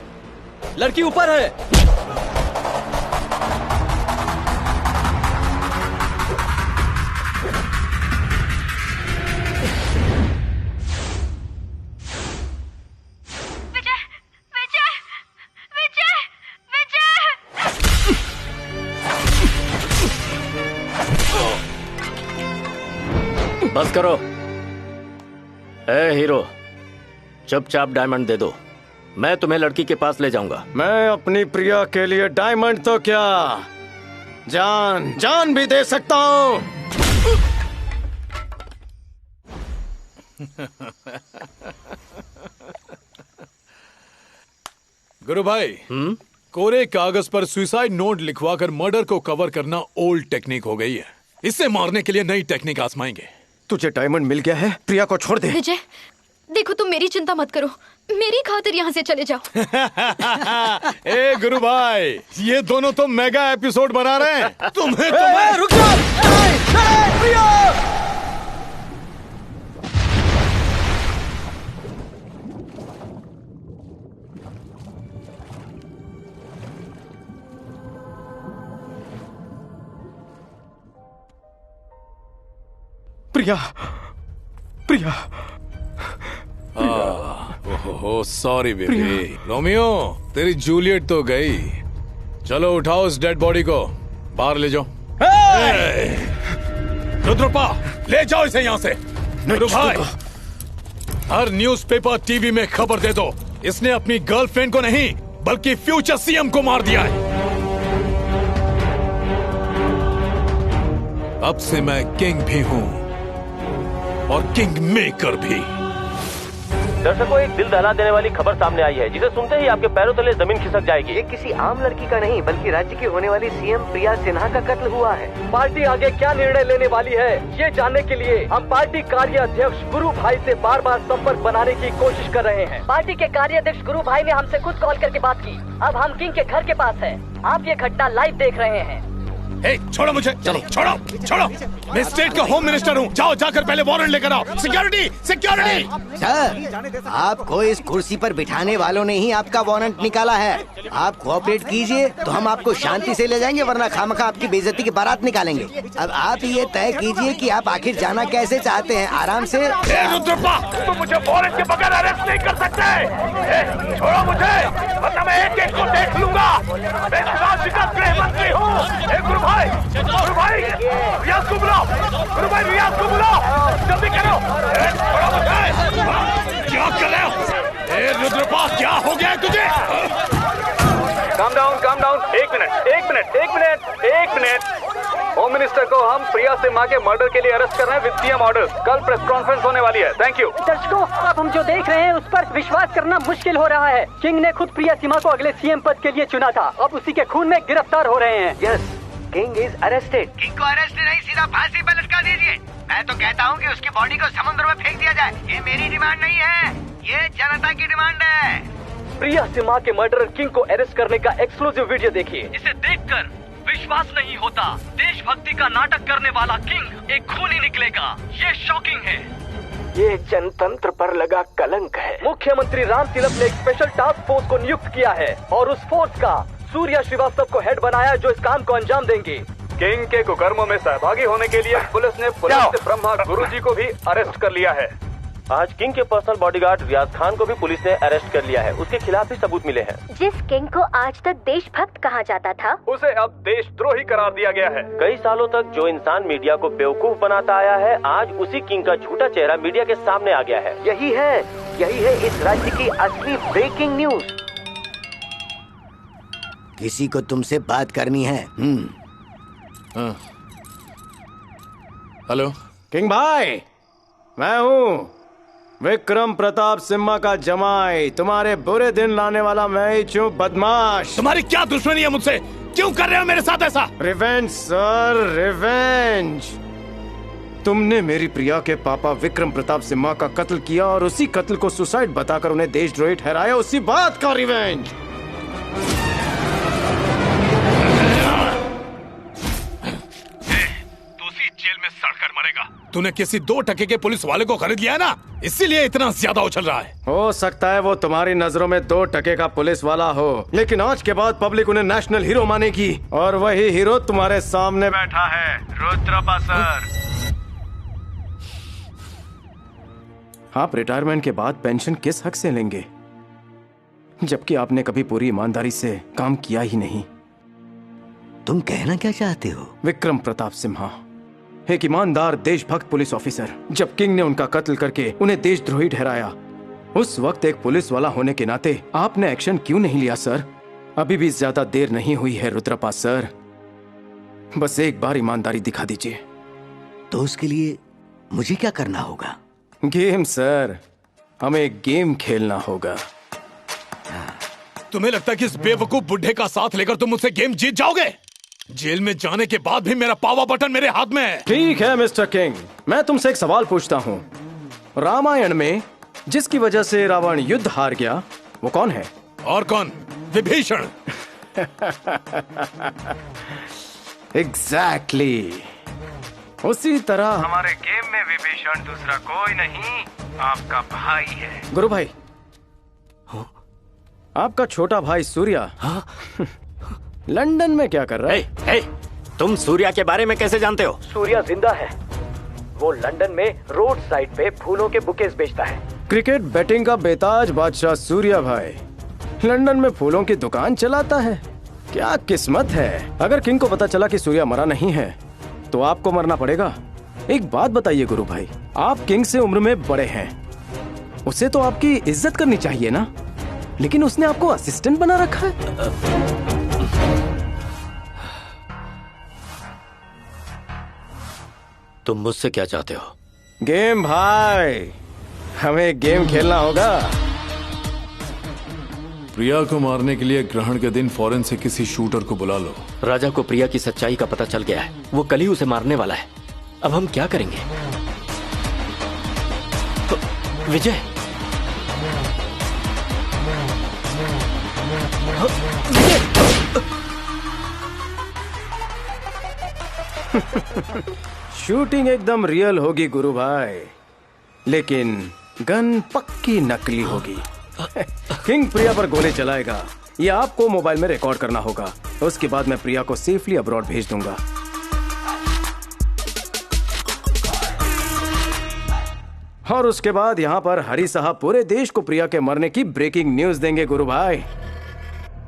लड़की ऊपर है। बस करो। ए हीरो, चुपचाप डायमंड दे दो, मैं तुम्हें लड़की के पास ले जाऊंगा। मैं अपनी प्रिया के लिए डायमंड तो क्या, जान जान भी दे सकता हूँ। गुरु भाई, कोरे कागज पर सुसाइड नोट लिखवाकर मर्डर को कवर करना ओल्ड टेक्निक हो गई है। इसे मारने के लिए नई टेक्निक आजमाएंगे। तुझे डायमंड मिल गया है, प्रिया को छोड़ दे। विजय, देखो तुम मेरी चिंता मत करो, मेरी खातिर यहाँ से चले जाओ। ए गुरु भाई, ये दोनों तो मेगा एपिसोड बना रहे हैं। तुम्हें रुक जाओ। प्रिया! प्रिया, प्रिया, ओहो सॉरी बेबी। रोमियो, तेरी जूलियट तो गई। चलो उठाओ इस डेड बॉडी को, बाहर ले जाओ। रुद्रप्पा, ले जाओ इसे यहाँ से। गुरु भाई, हर न्यूज़पेपर टीवी में खबर दे दो, इसने अपनी गर्लफ्रेंड को नहीं बल्कि फ्यूचर सीएम को मार दिया है। अब से मैं किंग भी हूँ और किंग मेकर भी। दर्शकों, एक दिल दहला देने वाली खबर सामने आई है जिसे सुनते ही आपके पैरों तले जमीन खिसक जाएगी। ये किसी आम लड़की का नहीं बल्कि राज्य की होने वाली सीएम प्रिया सिन्हा का कत्ल हुआ है। पार्टी आगे क्या निर्णय लेने वाली है, ये जानने के लिए हम पार्टी कार्याध्यक्ष गुरु भाई से बार बार संपर्क बनाने की कोशिश कर रहे हैं। पार्टी के कार्याध्यक्ष गुरु भाई ने हमसे खुद कॉल करके बात की। अब हम किंग के घर के पास हैं। आप ये घटना लाइव देख रहे हैं। छोड़ो मुझे, चलो छोड़ो छोड़ो, मैं स्टेट का होम मिनिस्टर हूँ। जाओ जाकर पहले वारंट लेकर आओ। Security security. सर, आपको इस कुर्सी पर बिठाने वालों ने ही आपका वारंट निकाला है। आप कोऑपरेट कीजिए तो हम आपको शांति से ले जाएंगे, वरना खामखा आपकी बेइज्जती की बारात निकालेंगे। अब आप ये तय कीजिए कि आप आखिर जाना कैसे चाहते हैं। आराम से। रुद्रप्पा, तुम मुझे वारंट के बगैर अरेस्ट नहीं कर सकते। छोड़ो मुझे, वरना मैं एक एक को देख लूंगा। मैं राज्य का गृह मंत्री हूँ। गुरु भाई, रियाज को बुलाओ। गुरु भाई, रियाज को बुलाओ, जल्दी करो। छोड़ो मुझे। क्या कर रहे हो? रुद्रप्पा, क्या हो गया तुझे? Calm down, calm down. एक मिनट। होम मिनिस्टर को हम प्रिया सिन्हा के मर्डर के लिए अरेस्ट कर रहे हैं विद सीएम ऑर्डर। कल प्रेस कॉन्फ्रेंस होने वाली है। Thank you. दर्शकों, अब हम जो देख रहे हैं उस पर विश्वास करना मुश्किल हो रहा है। किंग ने खुद प्रिया सिन्हा को अगले सीएम पद के लिए चुना था, अब उसी के खून में गिरफ्तार हो रहे हैं। Yes, king is arrested. King को अरेस्ट नहीं, सीधा फांसी पर लटका दीजिए। मैं तो कहता हूँ कि उसकी बॉडी को समुद्र में फेंक दिया जाए। ये मेरी डिमांड नहीं है, ये जनता की डिमांड है। प्रिया सिन्हा के मर्डरर किंग को अरेस्ट करने का एक्सक्लूसिव वीडियो देखिए। इसे देखकर विश्वास नहीं होता, देशभक्ति का नाटक करने वाला किंग एक खूनी निकलेगा। ये शॉकिंग है। ये जनतंत्र पर लगा कलंक है। मुख्यमंत्री राम तिलक ने एक स्पेशल टास्क फोर्स को नियुक्त किया है और उस फोर्स का सूर्या श्रीवास्तव को हेड बनाया, जो इस काम को अंजाम देंगे। किंग के कुकर्मों में सहभागी होने के लिए पुलिस ने पुलिस ब्रह्मा गुरुजी को भी अरेस्ट कर लिया है। आज किंग के पर्सनल बॉडीगार्ड रियाज खान को भी पुलिस ने अरेस्ट कर लिया है। उसके खिलाफ भी सबूत मिले हैं। जिस किंग को आज तक देशभक्त कहा जाता था, उसे अब देशद्रोही करार दिया गया है। कई सालों तक जो इंसान मीडिया को बेवकूफ बनाता आया है, आज उसी किंग का झूठा चेहरा मीडिया के सामने आ गया है। यही है इस राज्य की असली ब्रेकिंग न्यूज। किसी को तुमसे बात करनी है। हेलो किंग भाई, मैं हूँ विक्रम प्रताप सिम्हा का जमाई। तुम्हारे बुरे दिन लाने वाला मैं ही हूँ, बदमाश। तुम्हारी क्या दुश्मनी है मुझसे? क्यों कर रहे हो मेरे साथ ऐसा? Revenge sir, revenge. तुमने मेरी प्रिया के पापा विक्रम प्रताप सिम्हा का कत्ल किया और उसी कत्ल को सुसाइड बताकर उन्हें देशद्रोही ठहराया। उसी बात का रिवेंज। दोषी जेल में सड़कर मरेगा। तूने किसी 2 टके के पुलिस वाले को खरीद लिया ना, इसीलिए इतना ज्यादा उछल रहा है। हो सकता है वो तुम्हारी नजरों में 2 टके का पुलिस वाला हो, लेकिन आज के बाद पब्लिक उन्हें नेशनल हीरो मानेगी, और वही हीरो तुम्हारे सामने बैठा है, रुद्रप्पा सर। आप रिटायरमेंट के बाद पेंशन किस हक से लेंगे, जबकि आपने कभी पूरी ईमानदारी से काम किया ही नहीं। तुम कहना क्या चाहते हो? विक्रम प्रताप सिम्हा, एक ईमानदार देशभक्त पुलिस ऑफिसर। जब किंग ने उनका कत्ल करके उन्हें देशद्रोही ठहराया, उस वक्त एक पुलिस वाला होने के नाते आपने एक्शन क्यों नहीं लिया सर? अभी भी ज्यादा देर नहीं हुई है रुद्रप्पा सर, बस एक बार ईमानदारी दिखा दीजिए। तो उसके लिए मुझे क्या करना होगा? गेम सर, हमें गेम खेलना होगा। तुम्हें लगता है कि इस बेवकूफ बुढ़े का साथ लेकर तुम मुझसे गेम जीत जाओगे? जेल में जाने के बाद भी मेरा पावर बटन मेरे हाथ में है। ठीक है मिस्टर किंग, मैं तुमसे एक सवाल पूछता हूँ। रामायण में जिसकी वजह से रावण युद्ध हार गया, वो कौन है? और कौन? विभीषण। एग्जैक्टली। उसी तरह हमारे गेम में विभीषण दूसरा कोई नहीं, आपका भाई है। गुरु भाई, आपका छोटा भाई सूर्या लंदन में क्या कर रहा है? हे, तुम सूर्या के बारे में कैसे जानते हो? सूर्या जिंदा है, वो लंदन में रोड साइड पे फूलों के बुकेस बेचता है। क्रिकेट बैटिंग का बेताज बादशाह सूर्या भाई लंदन में फूलों की दुकान चलाता है। क्या किस्मत है। अगर किंग को पता चला कि सूर्या मरा नहीं है तो आपको मरना पड़ेगा। एक बात बताइए गुरु भाई, आप किंग से उम्र में बड़े हैं, उसे तो आपकी इज्जत करनी चाहिए ना, लेकिन उसने आपको असिस्टेंट बना रखा है। तुम मुझसे क्या चाहते हो? गेम भाई, हमें गेम खेलना होगा। प्रिया को मारने के लिए ग्रहण के दिन फौरन से किसी शूटर को बुला लो। राजा को प्रिया की सच्चाई का पता चल गया है, वो कल ही उसे मारने वाला है। अब हम क्या करेंगे? विजय, शूटिंग एकदम रियल होगी गुरु भाई, लेकिन गन पक्की नकली होगी। किंग प्रिया पर गोली चलाएगा, ये आपको मोबाइल में रिकॉर्ड करना होगा। उसके बाद मैं प्रिया को सेफली अब्रॉड भेज दूंगा। और उसके बाद यहाँ पर हरी साहब पूरे देश को प्रिया के मरने की ब्रेकिंग न्यूज देंगे गुरु भाई।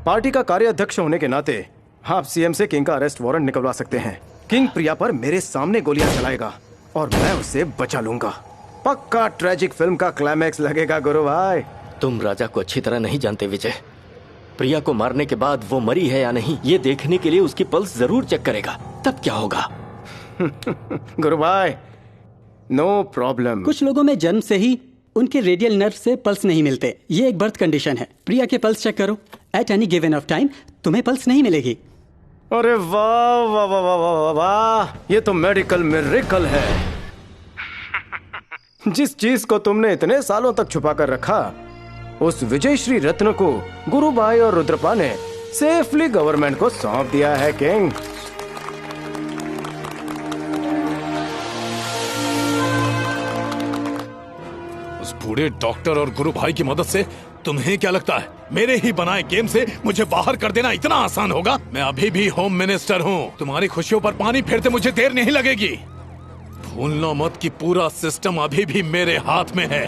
पार्टी का कार्याध्यक्ष होने के नाते आप सीएम से किंग का अरेस्ट वारंट निकलवा सकते हैं। किंग प्रिया पर मेरे सामने गोलियां चलाएगा और मैं उसे बचा लूंगा। पक्का ट्रेजिक फिल्म का क्लाइमैक्स लगेगा गुरु भाई। तुम राजा को अच्छी तरह नहीं जानते विजय। प्रिया को मारने के बाद वो मरी है या नहीं, ये देखने के लिए उसकी पल्स जरूर चेक करेगा, तब क्या होगा? गुरु भाई, नो प्रॉब्लम। कुछ लोगों में जन्म से ही उनके रेडियल नर्व से पल्स नहीं मिलते, ये एक बर्थ कंडीशन है। प्रिया के पल्स चेक करो, at any given of time तुम्हें पल्स नहीं मिलेगी। अरे वाह वाह वाह वाह वाह वाह, ये तो मेडिकल मिरेकल है। जिस चीज को तुमने इतने सालों तक छुपा कर रखा, उस विजय श्री रत्न को गुरु भाई और रुद्रप्पा ने सेफली गवर्नमेंट को सौंप दिया है किंग। उस बूढ़े डॉक्टर और गुरु भाई की मदद से तुम्हें क्या लगता है मेरे ही बनाए गेम से मुझे बाहर कर देना इतना आसान होगा? मैं अभी भी होम मिनिस्टर हूँ। तुम्हारी खुशियों पर पानी फेरते मुझे देर नहीं लगेगी। भूलना मत कि पूरा सिस्टम अभी भी मेरे हाथ में है।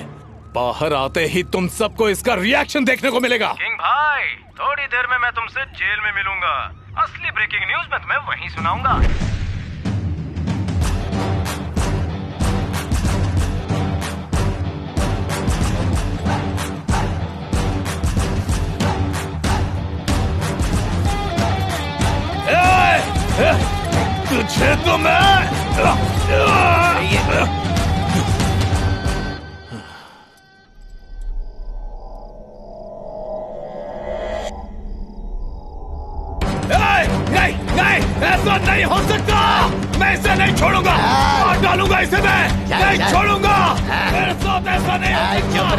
बाहर आते ही तुम सबको इसका रिएक्शन देखने को मिलेगा। किंग भाई, थोड़ी देर में मैं तुमसे जेल में मिलूंगा। असली ब्रेकिंग न्यूज मैं तुम्हें वहीं सुनाऊंगा। तुझे तो मैं नहीं, ऐसा नहीं हो सकता। मैं इसे नहीं छोड़ूंगा, मार डालूंगा इसे। मैं नहीं छोड़ूंगा, मेरे साथ ऐसा नहीं हो सकता।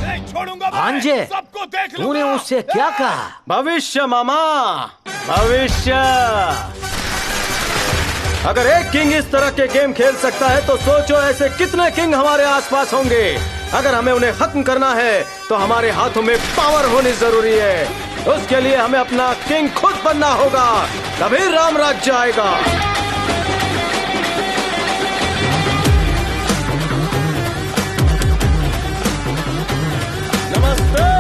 नहीं छोड़ूंगा भांजे, सबको देख लूंगा। तूने उससे क्या कहा? भविष्य मामा, भविष्य। अगर एक किंग इस तरह के गेम खेल सकता है तो सोचो ऐसे कितने किंग हमारे आसपास होंगे। अगर हमें उन्हें खत्म करना है तो हमारे हाथों में पावर होनी जरूरी है। उसके लिए हमें अपना किंग खुद बनना होगा, तभी राम राज्य आएगा। नमस्ते।